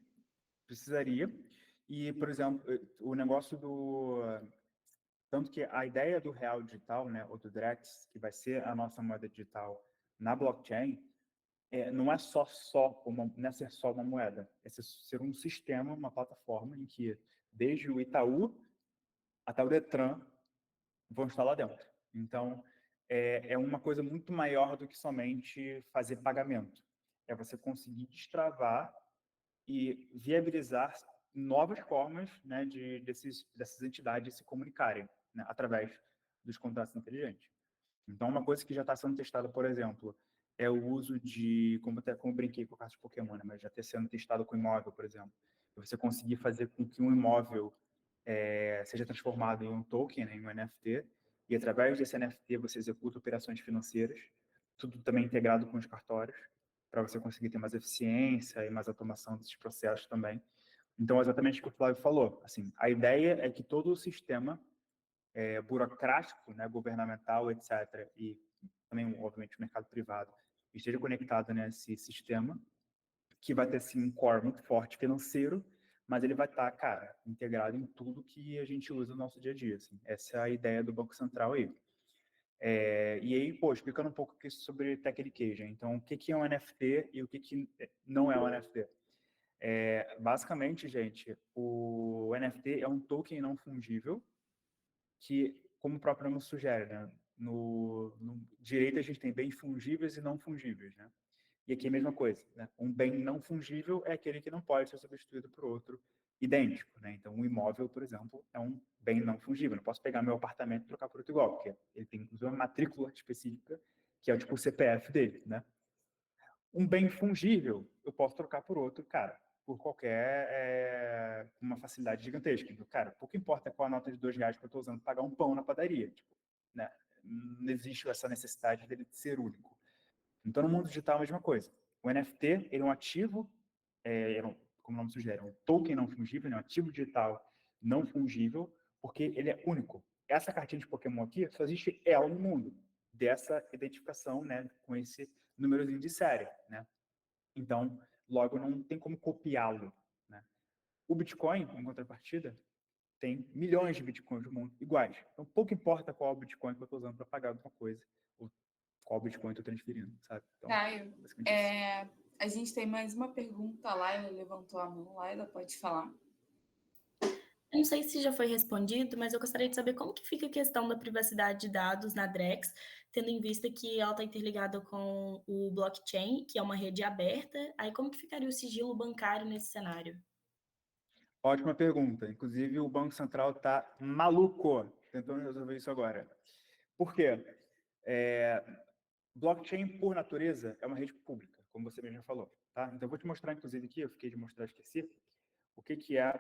precisaria. E, por exemplo, o negócio tanto que a ideia do real digital, né, ou do Drex, que vai ser a nossa moeda digital na blockchain, não é não é ser só uma moeda, é ser um sistema, uma plataforma em que desde o Itaú até o Detran vão estar lá dentro. Então, é uma coisa muito maior do que somente fazer pagamento. É você conseguir destravar e viabilizar novas formas, né, dessas entidades se comunicarem, né, através dos contratos inteligentes. Então, uma coisa que já está sendo testada, por exemplo, é o uso como eu brinquei com o caso de Pokémon, né, mas já está sendo testado com imóvel, por exemplo. Você conseguir fazer com que um imóvel seja transformado em um token, né, em um NFT, e através desse NFT você executa operações financeiras, tudo também integrado com os cartórios, para você conseguir ter mais eficiência e mais automação desses processos também. Então, exatamente o que o Flávio falou. Assim, a ideia é que todo o sistema burocrático, né, governamental, etc., e também, obviamente, o mercado privado, esteja conectado nesse sistema, que vai ter, sim, um core muito forte financeiro, mas ele vai estar, cara, integrado em tudo que a gente usa no nosso dia a dia. Assim. Essa é a ideia do Banco Central aí. E aí, pô, explicando um pouco aqui sobre Technication. Então, o que é um NFT e o que não é um NFT? Basicamente, gente, o NFT é um token não fungível que, como o próprio nome sugere, né? No direito a gente tem bens fungíveis e não fungíveis, né? E aqui é a mesma coisa, né? Um bem não fungível é aquele que não pode ser substituído por outro idêntico, né? Então, um imóvel, por exemplo, é um bem não fungível. Não posso pegar meu apartamento e trocar por outro igual, porque ele tem, inclusive, uma matrícula específica, que é tipo o CPF dele, né? Um bem fungível, eu posso trocar por outro, cara, por uma facilidade gigantesca. Então, cara, pouco importa qual a nota de R$ 2 que eu estou usando para pagar um pão na padaria, tipo, né? Não existe essa necessidade dele ser único. Então, no mundo digital, a mesma coisa. O NFT, ele é um ativo, como o nome sugere, é um token não fungível, é um ativo digital não fungível, porque ele é único. Essa cartinha de Pokémon aqui, só existe ela no mundo, dessa identificação, né, com esse númerozinho de série, né? Então, logo, não tem como copiá-lo, né? O Bitcoin, em contrapartida, tem milhões de Bitcoins no mundo iguais. Então, pouco importa qual Bitcoin que eu estou usando para pagar alguma coisa, ou qual Bitcoin eu estou transferindo, sabe? Então, Caio, basicamente isso. a gente tem mais uma pergunta. A Laila levantou a mão. Laila, pode falar. Eu não sei se já foi respondido, mas eu gostaria de saber como que fica a questão da privacidade de dados na Drex, tendo em vista que ela está interligada com o blockchain, que é uma rede aberta. Aí como que ficaria o sigilo bancário nesse cenário? Ótima pergunta. Inclusive, o Banco Central está maluco tentando resolver isso agora. Por quê? Blockchain, por natureza, é uma rede pública, como você mesmo falou. Tá? Então, eu vou te mostrar, inclusive, aqui, eu fiquei de mostrar, esqueci, o que é,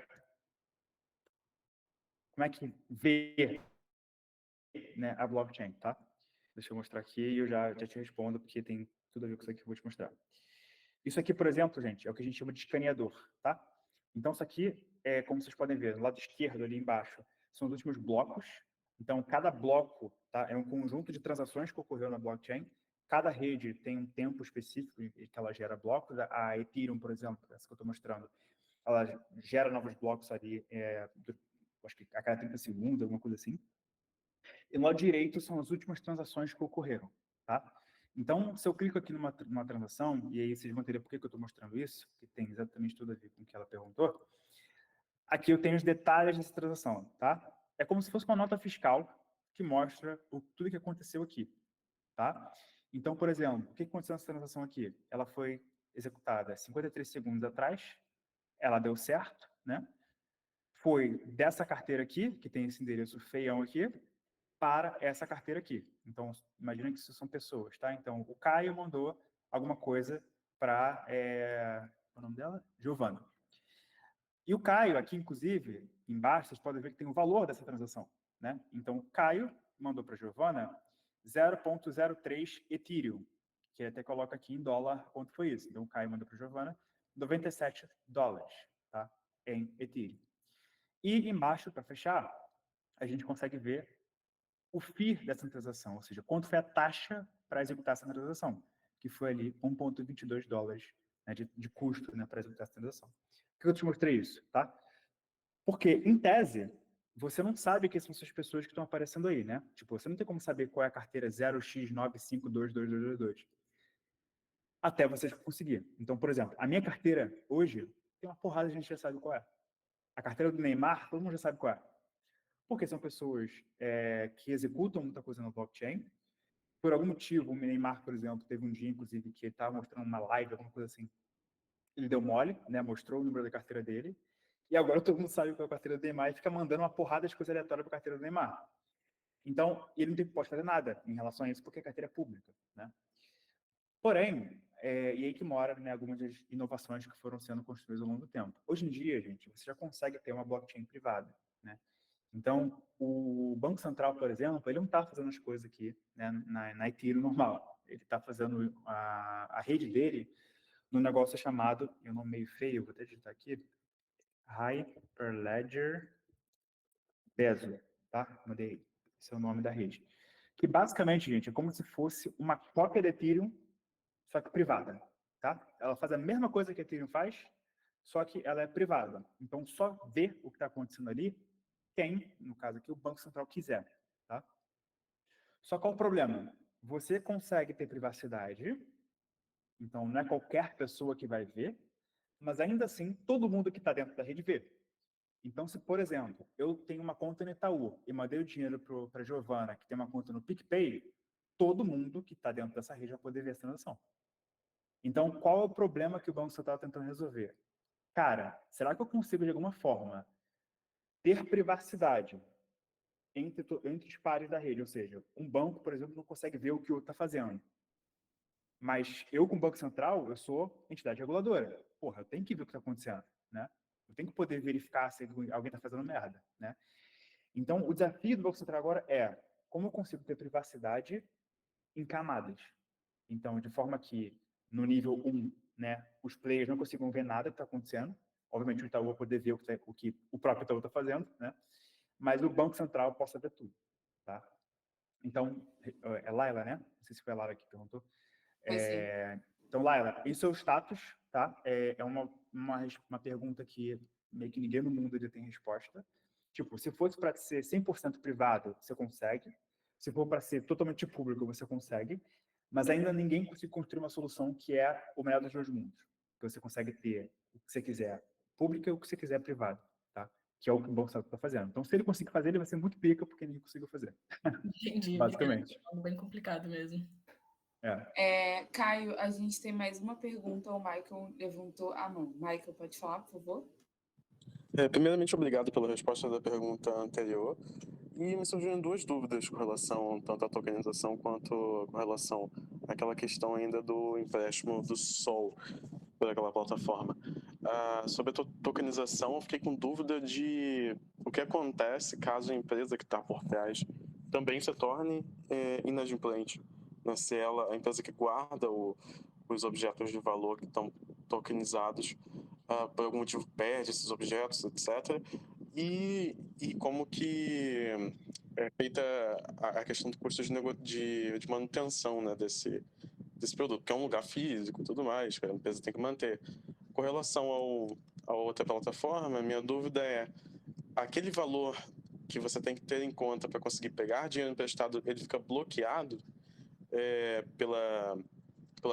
como é que vê, né, a blockchain, tá? Deixa eu mostrar aqui e eu já te respondo, porque tem tudo a ver com isso aqui que eu vou te mostrar. Isso aqui, por exemplo, gente, é o que a gente chama de escaneador, tá? Então, isso aqui é, como vocês podem ver, no lado esquerdo, ali embaixo, são os últimos blocos. Então, cada bloco, tá, é um conjunto de transações que ocorreu na blockchain. Cada rede tem um tempo específico em que ela gera blocos. A Ethereum, por exemplo, essa que eu estou mostrando, ela gera novos blocos ali, acho que a cada 30 segundos, alguma coisa assim. E no lado direito são as últimas transações que ocorreram, tá? Então, se eu clico aqui numa transação, e aí vocês vão entender por que eu estou mostrando isso, que tem exatamente tudo a ver com o que ela perguntou, aqui eu tenho os detalhes dessa transação, tá? É como se fosse uma nota fiscal que mostra tudo que aconteceu aqui, tá? Então, por exemplo, o que aconteceu nessa transação aqui? Ela foi executada 53 segundos atrás, ela deu certo, né? Foi dessa carteira aqui, que tem esse endereço feião aqui, para essa carteira aqui. Então, imagina que isso são pessoas, tá? Então, o Caio mandou alguma coisa para... qual é o nome dela? Giovana. E o Caio, aqui, inclusive, embaixo, vocês podem ver que tem o valor dessa transação, né? Então, o Caio mandou para a Giovana 0,03 Ethereum, que até coloca aqui em dólar quanto foi isso. Então, o Caio mandou para a Giovana 97 dólares, tá? Em Ethereum. E embaixo, para fechar, a gente consegue ver o FII dessa transação, ou seja, quanto foi a taxa para executar essa transação, que foi ali 1,22 dólares, né, de custo, né, para executar essa transação. Por que eu te mostrei isso? Tá? Porque, em tese, você não sabe quem são essas pessoas que estão aparecendo aí, né? Tipo, você não tem como saber qual é a carteira 0x9522222. Até você conseguir. Então, por exemplo, a minha carteira hoje, tem uma porrada de gente que já sabe qual é. A carteira do Neymar, todo mundo já sabe qual é. Porque são pessoas que executam muita coisa no blockchain. Por algum motivo, o Neymar, por exemplo, teve um dia, inclusive, que ele estava mostrando uma live, alguma coisa assim. Ele deu mole, né? Mostrou o número da carteira dele. E agora todo mundo sabe qual é a carteira do Neymar e fica mandando uma porrada de coisa aleatória para a carteira do Neymar. Então, ele não pode fazer nada em relação a isso, porque a carteira é pública, né? Porém, e aí que mora, né, algumas das inovações que foram sendo construídas ao longo do tempo. Hoje em dia, gente, você já consegue ter uma blockchain privada, né? Então, o Banco Central, por exemplo, ele não está fazendo as coisas aqui, né, na Ethereum normal. Ele está fazendo a rede dele num negócio chamado, é um nome meio feio, vou até digitar aqui, Hyperledger Bezo, tá? Mandei, esse é o nome da rede. Que basicamente, gente, é como se fosse uma cópia da Ethereum, só que privada, tá? Ela faz a mesma coisa que a Ethereum faz, só que ela é privada. Então, só ver o que está acontecendo ali quem, no caso aqui, o Banco Central quiser, tá? Só qual o problema? Você consegue ter privacidade, então não é qualquer pessoa que vai ver, mas ainda assim todo mundo que está dentro da rede vê. Então, se, por exemplo, eu tenho uma conta no Itaú e mandei o dinheiro para a Giovana, que tem uma conta no PicPay, todo mundo que está dentro dessa rede vai poder ver essa transação. Então, qual é o problema que o Banco Central está tentando resolver? Cara, será que eu consigo, de alguma forma, ter privacidade entre os pares da rede? Ou seja, um banco, por exemplo, não consegue ver o que o outro está fazendo. Mas eu, como Banco Central, eu sou entidade reguladora. Porra, eu tenho que ver o que está acontecendo, né? Eu tenho que poder verificar se alguém está fazendo merda, né? Então, o desafio do Banco Central agora é como eu consigo ter privacidade em camadas. Então, de forma que, no nível 1, né, os players não consigam ver nada que está acontecendo. Obviamente, o Itaú vai poder ver o que o próprio Itaú está fazendo, né? mas o Banco Central possa ver tudo, tá? Então, é Laila, né? Não sei se foi a Laila que perguntou. Então, Laila, isso é o status, tá? É uma pergunta que meio que ninguém no mundo ele tem resposta. Tipo, se fosse para ser 100% privado, você consegue. Se for para ser totalmente público, você consegue. Mas ainda ninguém conseguiu construir uma solução que é o melhor dos dois mundos. Que você consegue ter o que você quiser público e o que você quiser privado, tá? Que é o que o Banco Central está fazendo. Então, se ele conseguir fazer, ele vai ser muito pica, porque ninguém conseguiu fazer. Entendi. Basicamente. É bem complicado mesmo. Caio, a gente tem mais uma pergunta. O Michael levantou a mão. Michael, pode falar, por favor? Primeiramente, obrigado pela resposta da pergunta anterior. E me surgiram duas dúvidas com relação tanto à tokenização quanto com relação àquela questão ainda do empréstimo do Sol por aquela plataforma. Sobre a tokenização, eu fiquei com dúvida de o que acontece caso a empresa que está por trás também se torne inadimplente. Né? Se ela, a empresa que guarda os objetos de valor que estão tokenizados, por algum motivo perde esses objetos, etc. E como que é feita a questão do custo de manutenção, né, desse produto, que é um lugar físico e tudo mais, que a empresa tem que manter. Com relação à outra plataforma, minha dúvida é, aquele valor que você tem que ter em conta para conseguir pegar dinheiro emprestado, ele fica bloqueado pela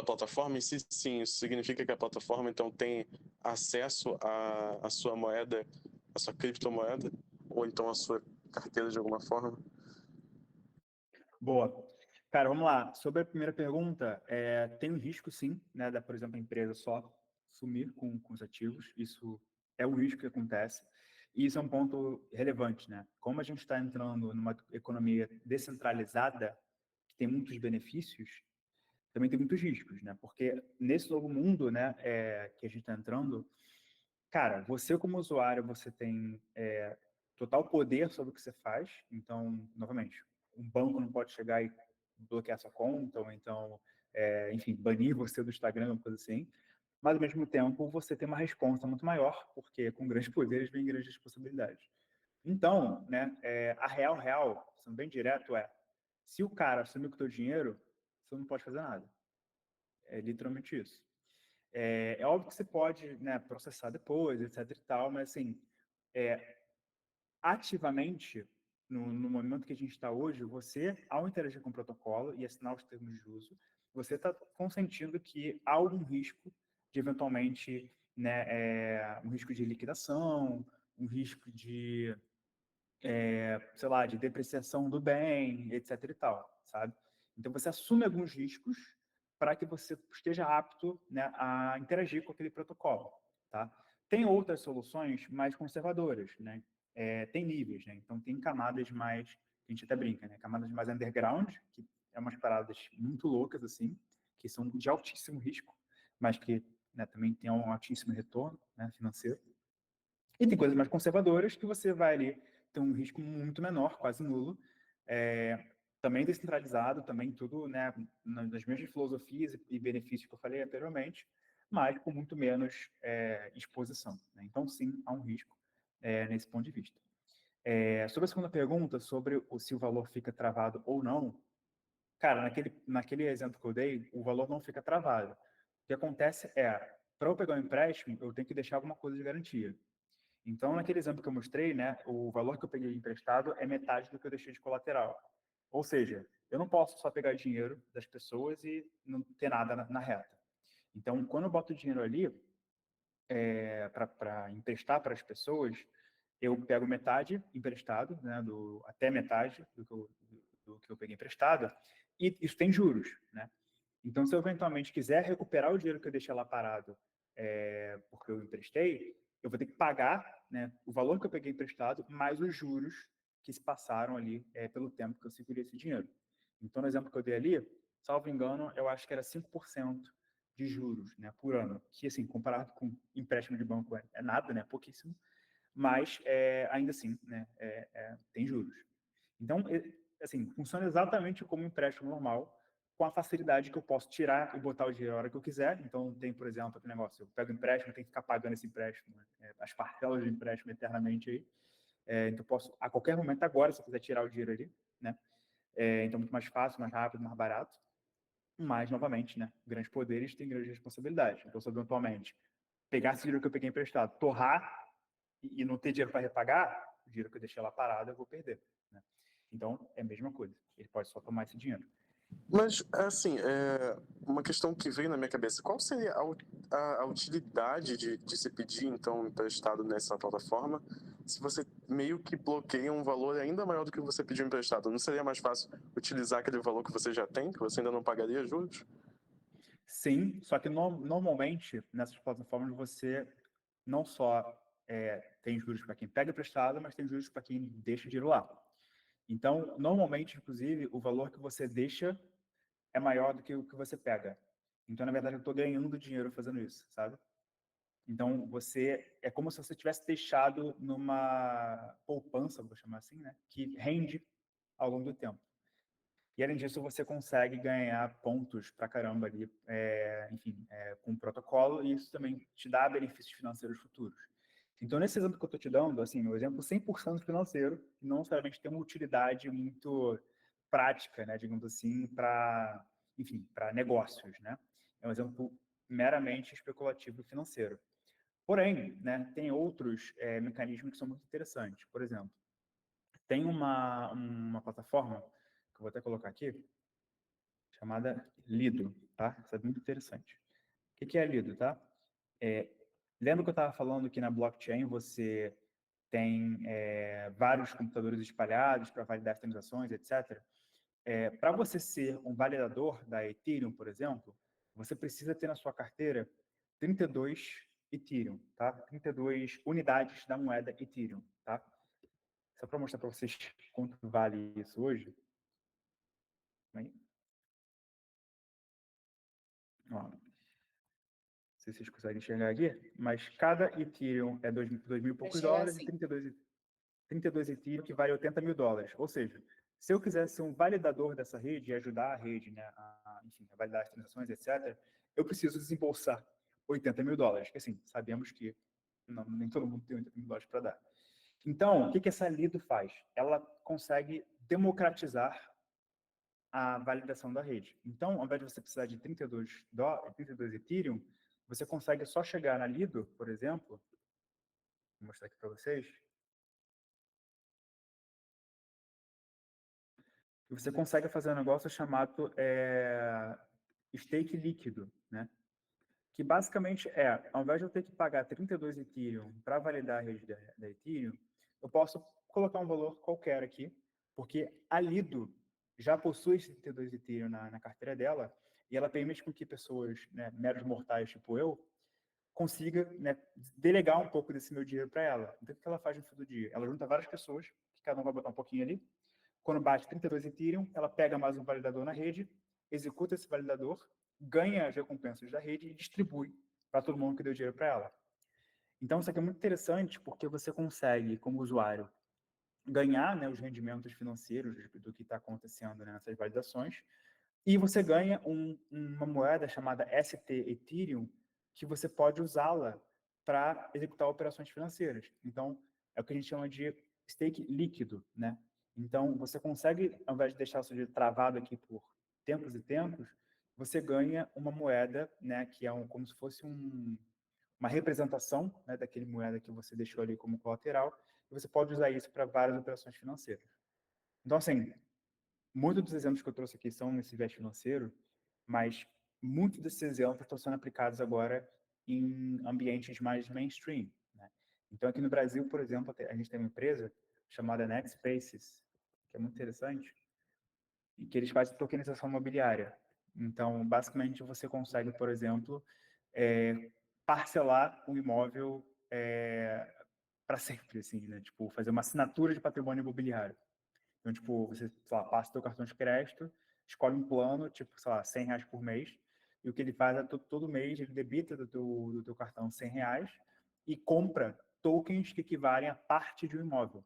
plataforma? E se sim, isso significa que a plataforma então tem acesso à sua moeda, à sua criptomoeda, ou então à sua carteira de alguma forma? Boa. Cara, vamos lá. Sobre a primeira pergunta, tem um risco, sim, né, da, por exemplo, a empresa só sumir com os ativos. Isso é um risco que acontece. E isso é um ponto relevante, né? Como a gente está entrando numa economia descentralizada, que tem muitos benefícios, também tem muitos riscos, né? Porque nesse novo mundo, né, que a gente está entrando, cara, você como usuário, você tem total poder sobre o que você faz. Então, novamente, um banco não pode chegar e bloquear sua conta, ou então, enfim, banir você do Instagram, uma coisa assim. Mas, ao mesmo tempo, você tem uma resposta muito maior, porque com grandes poderes vem grandes responsabilidades. Então, né, a real, sendo bem direto, se o cara sumiu com o teu dinheiro, você não pode fazer nada. É literalmente isso. É óbvio que você pode, né, processar depois, etc e tal, mas, assim, ativamente, no momento que a gente está hoje, você, ao interagir com o protocolo e assinar os termos de uso, você está consentindo que há algum risco de, eventualmente, né, um risco de liquidação, um risco de, sei lá, de depreciação do bem, etc e tal, sabe? Então, você assume alguns riscos para que você esteja apto, né, a interagir com aquele protocolo, tá? Tem outras soluções mais conservadoras, né? Tem níveis, né? Então, tem camadas mais, a gente até brinca, né? Camadas mais underground, que é umas paradas muito loucas, assim, que são de altíssimo risco, mas que, né, também tem um altíssimo retorno, né, financeiro. E tem coisas mais conservadoras que você vai ali ter um risco muito menor, quase nulo, também descentralizado, também tudo, né, nas mesmas filosofias e benefícios que eu falei anteriormente, mas com muito menos exposição, né? Então, sim, há um risco nesse ponto de vista. Sobre a segunda pergunta, sobre se o valor fica travado ou não, cara, naquele exemplo que eu dei, o valor não fica travado. O que acontece para eu pegar um empréstimo, eu tenho que deixar alguma coisa de garantia. Então, naquele exemplo que eu mostrei, né, o valor que eu peguei emprestado é metade do que eu deixei de colateral. Ou seja, eu não posso só pegar dinheiro das pessoas e não ter nada na reta. Então, quando eu boto dinheiro ali para emprestar para as pessoas, eu pego metade emprestado, né, até metade do que eu peguei emprestado, e isso tem juros, né? Então, se eu eventualmente quiser recuperar o dinheiro que eu deixei lá parado porque eu emprestei, eu vou ter que pagar, né, o valor que eu peguei emprestado mais os juros que se passaram ali pelo tempo que eu segurei esse dinheiro. Então, no exemplo que eu dei ali, salvo engano, eu acho que era 5% de juros, né, por ano, que, assim, comparado com empréstimo de banco é nada, né, pouquíssimo, mas ainda assim, né, tem juros. Então, assim, funciona exatamente como um empréstimo normal, com a facilidade que eu posso tirar e botar o dinheiro a hora que eu quiser. Então, tem, por exemplo, aquele negócio, eu pego o empréstimo, eu tenho que ficar pagando esse empréstimo, as parcelas de empréstimo eternamente aí. Então, posso, a qualquer momento agora, se eu quiser tirar o dinheiro ali, né? Então, muito mais fácil, mais rápido, mais barato. Mas, novamente, né? Grandes poderes têm grandes responsabilidades. Então, se eu eventualmente pegar esse dinheiro que eu peguei emprestado, torrar e não ter dinheiro para repagar, o dinheiro que eu deixei lá parado eu vou perder, né? Então, é a mesma coisa. Ele pode só tomar esse dinheiro. Mas, assim, uma questão que veio na minha cabeça, qual seria a utilidade de se pedir, então, emprestado nessa plataforma, se você meio que bloqueia um valor ainda maior do que você pediu emprestado? Não seria mais fácil utilizar aquele valor que você já tem, que você ainda não pagaria juros? Sim, só que normalmente, nessas plataformas, você não só tem juros para quem pega emprestado, mas tem juros para quem deixa o dinheiro lá. Então, normalmente, inclusive, o valor que você deixa é maior do que o que você pega. Então, na verdade, eu estou ganhando dinheiro fazendo isso, sabe? Então, é como se você tivesse deixado numa poupança, vou chamar assim, né? Que rende ao longo do tempo. E, além disso, você consegue ganhar pontos pra caramba ali, enfim, com o protocolo, e isso também te dá benefícios financeiros futuros. Então, nesse exemplo que eu estou te dando, assim, o exemplo 100% financeiro, não necessariamente tem uma utilidade muito prática, né, digamos assim, para, enfim, para negócios, né? É um exemplo meramente especulativo financeiro. Porém, né, tem outros mecanismos que são muito interessantes. Por exemplo, tem uma plataforma, que eu vou até colocar aqui, chamada Lido, tá? Isso é muito interessante. O que é Lido, tá? Lembra que eu estava falando que na blockchain você tem vários computadores espalhados para validar as transações, etc. Para você ser um validador da Ethereum, por exemplo, você precisa ter na sua carteira 32 Ethereum, tá? 32 unidades da moeda Ethereum, tá? Só para mostrar para vocês quanto vale isso hoje. Ó, não sei se vocês conseguem enxergar aqui, mas cada Ethereum é 2 mil e poucos dólares assim. e 32 Ethereum que vale 80 mil dólares. Ou seja, se eu quisesse ser um validador dessa rede e ajudar a rede, né, enfim, a validar as transações, etc., eu preciso desembolsar 80 mil dólares, que assim, sabemos que nem todo mundo tem 80 mil dólares para dar. Então, o que essa Lido faz? Ela consegue democratizar a validação da rede. Então, ao invés de você precisar de 32 Ethereum, você consegue só chegar na Lido, por exemplo, vou mostrar aqui para vocês, e você consegue fazer um negócio chamado stake líquido, né? Que basicamente ao invés de eu ter que pagar 32 Ethereum para validar a rede da Ethereum, eu posso colocar um valor qualquer aqui, porque a Lido já possui esse 32 Ethereum na carteira dela, e ela permite com que pessoas, né, meros mortais tipo eu, consiga, né, delegar um pouco desse meu dinheiro para ela. Então, o que ela faz no fim do dia? Ela junta várias pessoas, que cada um vai botar um pouquinho ali. Quando bate 32 Ethereum, ela pega mais um validador na rede, executa esse validador, ganha as recompensas da rede e distribui para todo mundo que deu dinheiro para ela. Então, isso aqui é muito interessante porque você consegue, como usuário, ganhar, né, os rendimentos financeiros do que está acontecendo, né, nessas validações, e você ganha uma moeda chamada ST Ethereum, que você pode usá-la para executar operações financeiras. Então, é o que a gente chama de stake líquido, né? Então, você consegue, ao invés de deixar o seu dinheiro travado aqui por tempos e tempos, você ganha uma moeda, né, que é como se fosse uma representação, né, daquele moeda que você deixou ali como colateral, e você pode usar isso para várias operações financeiras. Então, assim, muitos dos exemplos que eu trouxe aqui são nesse viés financeiro, mas muitos desses exemplos estão sendo aplicados agora em ambientes mais mainstream, né? Então, aqui no Brasil, por exemplo, a gente tem uma empresa chamada NetSpaces, que é muito interessante, e que eles fazem tokenização imobiliária. Então, basicamente, você consegue, por exemplo, parcelar um imóvel para sempre, assim, né? Tipo, fazer uma assinatura de patrimônio imobiliário. Então, tipo, você, sei lá, passa o teu cartão de crédito, escolhe um plano, tipo, sei lá, R$ 100 por mês, e o que ele faz é todo mês ele debita do teu cartão R$ 100 e compra tokens que equivalem a parte de um imóvel.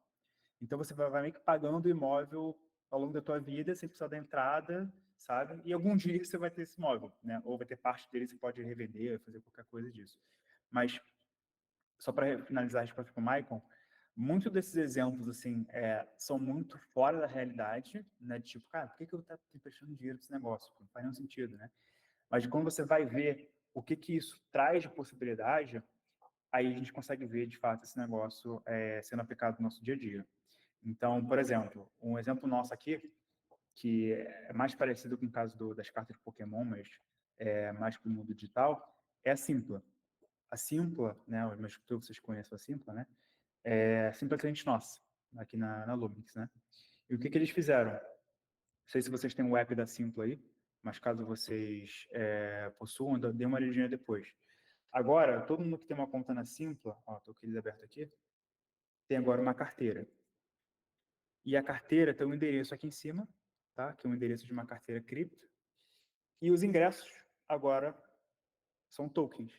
Então, você vai meio que pagando o imóvel ao longo da tua vida, sem precisar da entrada, sabe? E algum dia você vai ter esse imóvel, né? Ou vai ter parte dele, você pode revender, fazer qualquer coisa disso. Mas, só para finalizar a resposta com o Maicon, Muitos desses exemplos, assim, são muito fora da realidade, né? Tipo, cara, por que eu estou emprestando dinheiro para esse negócio? Não faz nenhum sentido, né? Mas quando você vai ver o que isso traz de possibilidade, aí a gente consegue ver, de fato, esse negócio sendo aplicado no nosso dia a dia. Então, por exemplo, um exemplo nosso aqui, que é mais parecido com o caso das cartas de Pokémon, mas é mais para o mundo digital, é a Simpla. A Simpla, né, os meus que vocês conhecem a Simpla, né, é Simpla cliente nossa, aqui na Lumix, né. E o que eles fizeram? Não sei se vocês têm o app da Simpla aí, mas caso vocês possuam, dê uma olhadinha depois. Agora, todo mundo que tem uma conta na Simpla, ó, estou com eles aberto aqui, tem agora uma carteira. E a carteira tem um endereço aqui em cima, tá? Que é um endereço de uma carteira cripto. E os ingressos agora são tokens.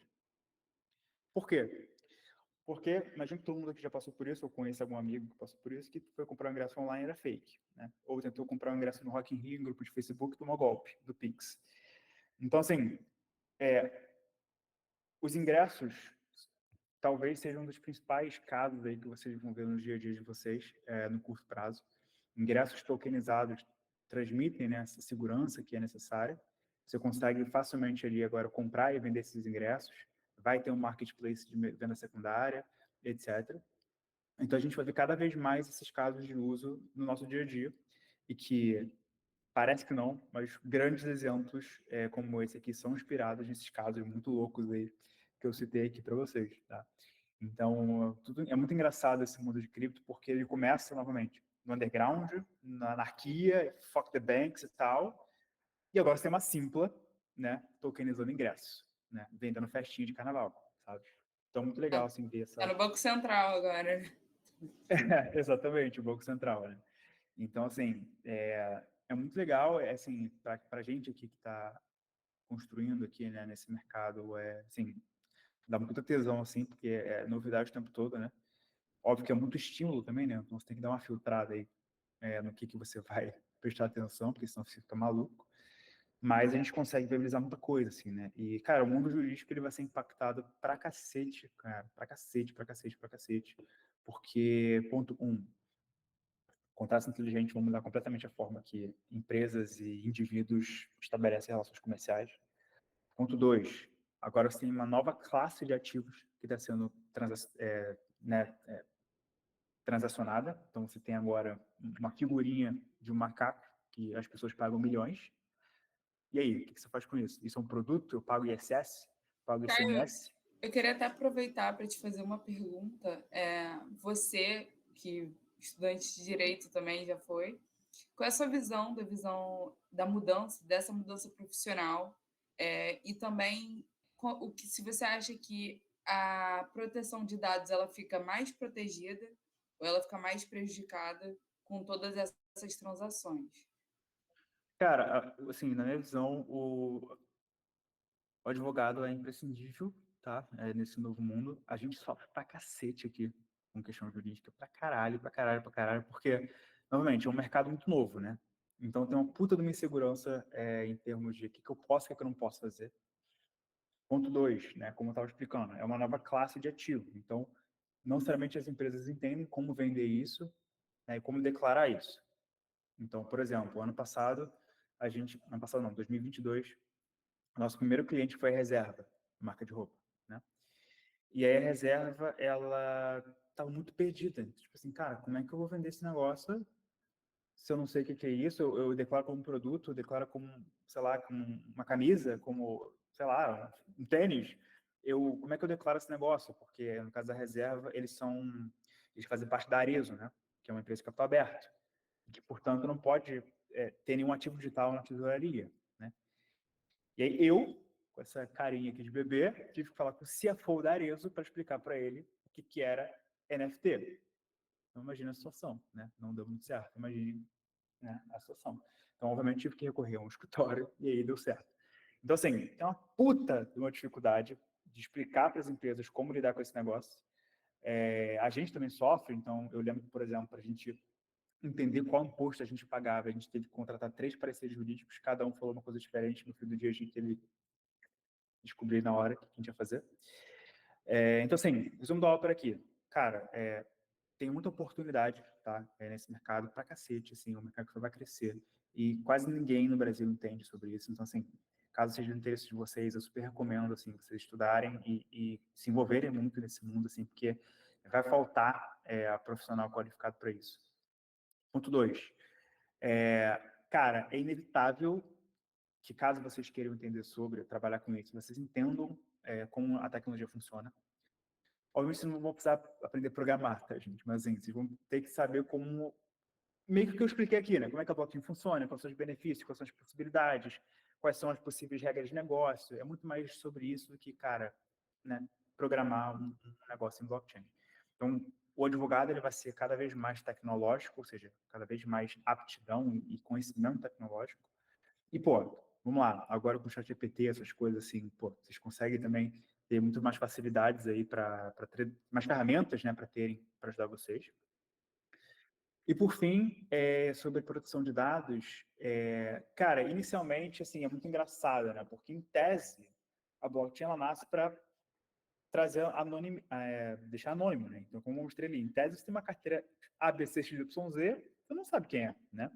Por quê? Porque, imagina que todo mundo aqui já passou por isso, ou conhece algum amigo que passou por isso, que foi comprar um ingresso online e era fake, né? Ou tentou comprar um ingresso no Rock in Rio, em grupo de Facebook, e tomou golpe do Pix. Então, assim, os ingressos talvez sejam um dos principais casos aí que vocês vão ver no dia a dia de vocês, no curto prazo. Ingressos tokenizados transmitem, né, essa segurança que é necessária. Você consegue facilmente ali agora comprar e vender esses ingressos. Vai ter um marketplace de venda secundária, etc. Então, a gente vai ver cada vez mais esses casos de uso no nosso dia a dia e que parece que não, mas grandes exemplos como esse aqui são inspirados nesses casos muito loucos aí que eu citei aqui para vocês, tá? Então, é muito engraçado esse mundo de cripto, porque ele começa, novamente, no underground, na anarquia, fuck the banks e tal, e agora você tem uma Simpla, né, tokenizando ingressos, né, vendendo festinha de carnaval, sabe? Então, muito legal, assim, ver essa... Tá no Banco Central agora, né? Exatamente, o Banco Central, né? Então, assim, é muito legal, assim, para a gente aqui que está construindo aqui, né, nesse mercado, assim, dá muita tesão, assim, porque é novidade o tempo todo, né? Óbvio que é muito estímulo também, né? Então você tem que dar uma filtrada aí no que você vai prestar atenção, porque senão você fica maluco. Mas a gente consegue viabilizar muita coisa, assim, né? E, cara, o mundo jurídico ele vai ser impactado pra cacete, cara. Pra cacete, pra cacete, pra cacete. Porque, ponto 1, contratos inteligentes vão mudar completamente a forma que empresas e indivíduos estabelecem relações comerciais. Ponto 2, agora você tem uma nova classe de ativos que está sendo transacionada. Então, você tem agora uma figurinha de um macaco que as pessoas pagam milhões. E aí, o que você faz com isso? Isso é um produto? Eu pago ISS? Pago ICMS? Eu queria até aproveitar para te fazer uma pergunta. Você, que estudante de Direito também já foi, qual é a sua visão da mudança, dessa mudança profissional? E também, se você acha que a proteção de dados ela fica mais protegida ou ela fica mais prejudicada com todas essas transações? Cara, assim, na minha visão, o advogado é imprescindível, tá? Nesse novo mundo. A gente sofre pra cacete aqui com questão jurídica, pra caralho, pra caralho, pra caralho, porque, novamente, é um mercado muito novo, né? Então tem uma puta de uma insegurança em termos de o que eu posso e o que eu não posso fazer. Ponto 2, né, como eu estava explicando, é uma nova classe de ativo. Então, não necessariamente as empresas entendem como vender isso, né, e como declarar isso. Então, por exemplo, ano passado, ano passado não, 2022, nosso primeiro cliente foi a Reserva, marca de roupa, né? E aí a Reserva, ela estava muito perdida. Tipo assim, cara, como é que eu vou vender esse negócio se eu não sei o que é isso? Eu declaro como produto, eu declaro como, sei lá, como uma camisa, como, sei lá, um tênis. Como é que eu declaro esse negócio? Porque, no caso da Reserva, eles fazem parte da Arezzo, né? Que é uma empresa de capital aberto. Que, portanto, não pode ter nenhum ativo digital na tesouraria, né? E aí com essa carinha aqui de bebê, tive que falar com o CFO da Arezzo para explicar para ele o que era NFT. Então, imagina a situação, né? Não deu muito certo. Imagine, né, a situação. Então, obviamente, tive que recorrer a um escritório e aí deu certo. Então, assim, é uma puta de uma dificuldade de explicar para as empresas como lidar com esse negócio. A gente também sofre, então, eu lembro, por exemplo, para a gente entender qual imposto a gente pagava, a gente teve que contratar 3 pareceres jurídicos, cada um falou uma coisa diferente, no fim do dia a gente teve que descobrir na hora o que a gente ia fazer. Então, assim, resumo da ópera aqui. Cara, tem muita oportunidade, tá? Nesse mercado pra cacete, assim, o mercado que só vai crescer. E quase ninguém no Brasil entende sobre isso. Então, assim, caso seja do interesse de vocês, eu super recomendo, assim, vocês estudarem e se envolverem muito nesse mundo, assim, porque vai faltar a profissional qualificado para isso. Ponto 2. Cara, é inevitável que, caso vocês queiram entender sobre, trabalhar com isso, vocês entendam como a tecnologia funciona. Obviamente, vocês não vão precisar aprender a programar, tá, gente? Mas, assim, vocês vão ter que saber como... Meio que o que eu expliquei aqui, né? Como é que a blockchain funciona, quais são os benefícios, quais são as possibilidades, quais são as possíveis regras de negócio. É muito mais sobre isso do que, cara, né, programar um negócio em blockchain. Então, o advogado ele vai ser cada vez mais tecnológico, ou seja, cada vez mais aptidão e conhecimento tecnológico. E, pô, vamos lá, agora com o ChatGPT, essas coisas assim, pô, vocês conseguem também ter muito mais facilidades aí para ter mais ferramentas, né, para ajudar vocês. E, por fim, sobre produção de dados, cara, inicialmente, assim, é muito engraçado, né, porque, em tese, a blockchain, ela nasce para trazer deixar anônimo, né? Então, como eu mostrei ali, em tese, você tem uma carteira ABCXYZ, você não sabe quem é, né?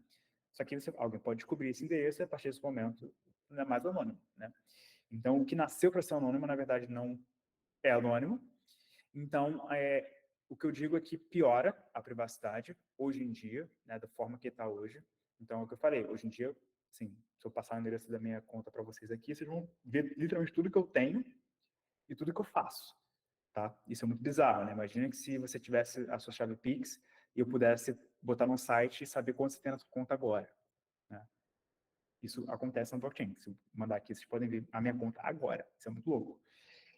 Só que alguém pode descobrir esse endereço e, a partir desse momento, não é mais anônimo, né? Então, o que nasceu para ser anônimo, na verdade, não é anônimo. Então, o que eu digo é que piora a privacidade hoje em dia, né, da forma que está hoje. Então, é o que eu falei, hoje em dia, assim, se eu passar o endereço da minha conta para vocês aqui, vocês vão ver literalmente tudo que eu tenho e tudo que eu faço, tá? Isso é muito bizarro, né? Imagina que se você tivesse a sua chave Pix e eu pudesse botar no site e saber quanto você tem na sua conta agora, né? Isso acontece no blockchain. Se eu mandar aqui, vocês podem ver a minha conta agora. Isso é muito louco.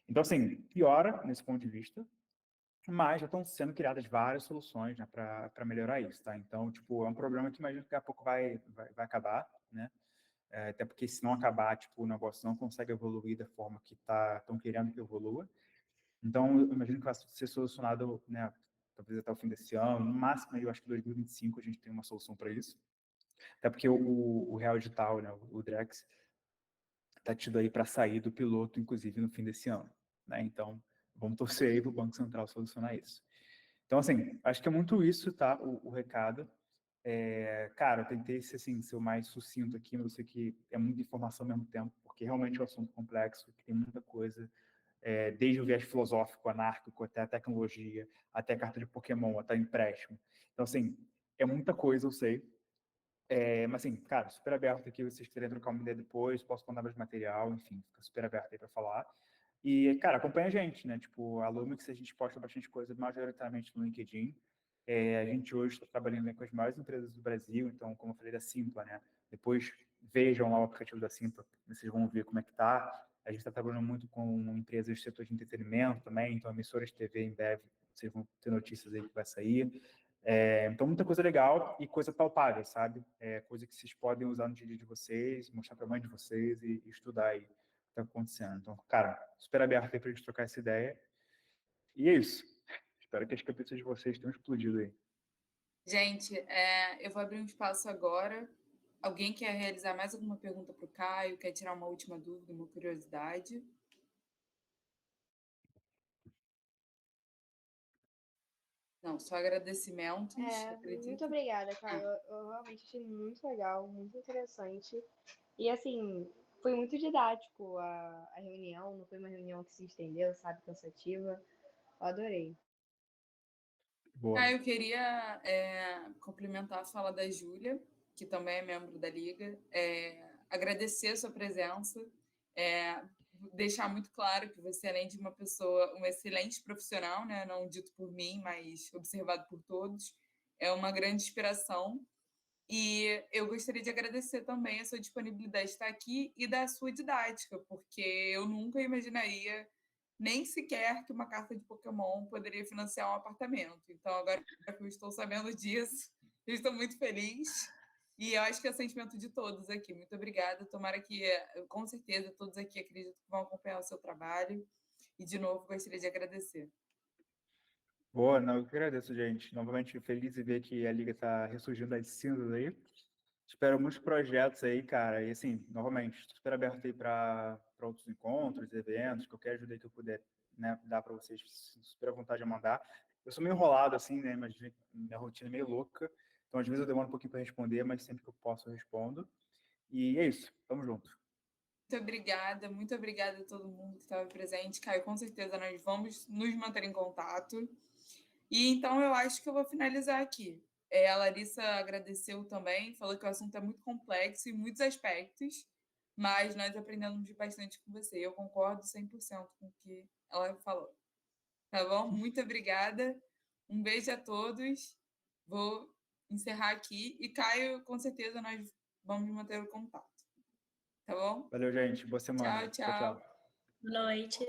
Então, assim, piora nesse ponto de vista, mas já estão sendo criadas várias soluções, né, para melhorar isso, tá? Então, tipo, é um problema que imagino que daqui a pouco vai acabar, né? Até porque, se não acabar, tipo, o negócio não consegue evoluir da forma que estão querendo que evolua. Então, eu imagino que vai ser solucionado, né, talvez até o fim desse ano, no máximo, eu acho que 2025 a gente tem uma solução para isso. Até porque o Real Digital, né, o Drex, está tido aí para sair do piloto, inclusive, no fim desse ano, né? Então, vamos torcer aí para o Banco Central solucionar isso. Então, assim, acho que é muito isso, tá, o recado. Cara, eu tentei ser, assim, ser o mais sucinto aqui, mas eu sei que é muita informação ao mesmo tempo, porque realmente é um assunto complexo, que tem muita coisa, desde o viés filosófico, anárquico, até a tecnologia, até a carta de Pokémon, até o empréstimo. Então, assim, é muita coisa, eu sei. Mas, assim, cara, super aberto aqui, vocês querem trocar uma ideia depois, posso mandar mais material, enfim, fica super aberto aí para falar. E, cara, acompanha a gente, né? Tipo, a Lumix, a gente posta bastante coisa, majoritariamente no LinkedIn. A gente hoje está trabalhando com as maiores empresas do Brasil, então, como eu falei, da Simpla, né? Depois vejam lá o aplicativo da Simpla, vocês vão ver como é que tá. A gente está trabalhando muito com empresas do setor de entretenimento também, então, emissoras de TV em breve, vocês vão ter notícias aí que vai sair. Então, muita coisa legal e coisa palpável, sabe? Coisa que vocês podem usar no dia a dia de vocês, mostrar para a mãe de vocês e estudar aí o que está acontecendo. Então, cara, super aberto aí para a gente trocar essa ideia. E é isso. Espero que as cabeças de vocês tenham explodido aí. Gente, eu vou abrir um espaço agora. Alguém quer realizar mais alguma pergunta para o Caio? Quer tirar uma última dúvida, uma curiosidade? Não, só agradecimentos. Muito obrigada, Caio. Eu realmente achei muito legal, muito interessante. E, assim, foi muito didático a reunião, não foi uma reunião que se estendeu, sabe, cansativa. Eu adorei. Boa. Eu queria complementar a fala da Júlia, que também é membro da Liga, agradecer a sua presença, deixar muito claro que você, além de uma pessoa, um excelente profissional, né, não dito por mim, mas observado por todos, é uma grande inspiração. E eu gostaria de agradecer também a sua disponibilidade de estar aqui e da sua didática, porque eu nunca imaginaria nem sequer que uma carta de Pokémon poderia financiar um apartamento. Então, agora que eu estou sabendo disso, eu estou muito feliz. E eu acho que é o sentimento de todos aqui. Muito obrigada. Tomara que, com certeza, todos aqui acredito que vão acompanhar o seu trabalho. E, de novo, gostaria de agradecer. Boa, não, eu que agradeço, gente. Novamente, feliz de ver que a Liga está ressurgindo das cinzas aí. Espero muitos projetos aí, cara. E assim, novamente, super aberto aí para outros encontros, eventos, qualquer ajuda aí que eu puder, né, dar para vocês, super à vontade de mandar. Eu sou meio enrolado, assim, né? Mas minha rotina é meio louca. Então, às vezes eu demoro um pouquinho para responder, mas sempre que eu posso eu respondo. E é isso. Tamo junto. Muito obrigada a todo mundo que estava presente. Caio, com certeza nós vamos nos manter em contato. E então eu acho que eu vou finalizar aqui. A Larissa agradeceu também, falou que o assunto é muito complexo em muitos aspectos, mas nós aprendemos bastante com você. Eu concordo 100% com o que ela falou. Tá bom? Muito obrigada. Um beijo a todos. Vou encerrar aqui. E Caio, com certeza nós vamos manter o contato. Tá bom? Valeu, gente. Boa semana. Tchau, tchau. Boa noite.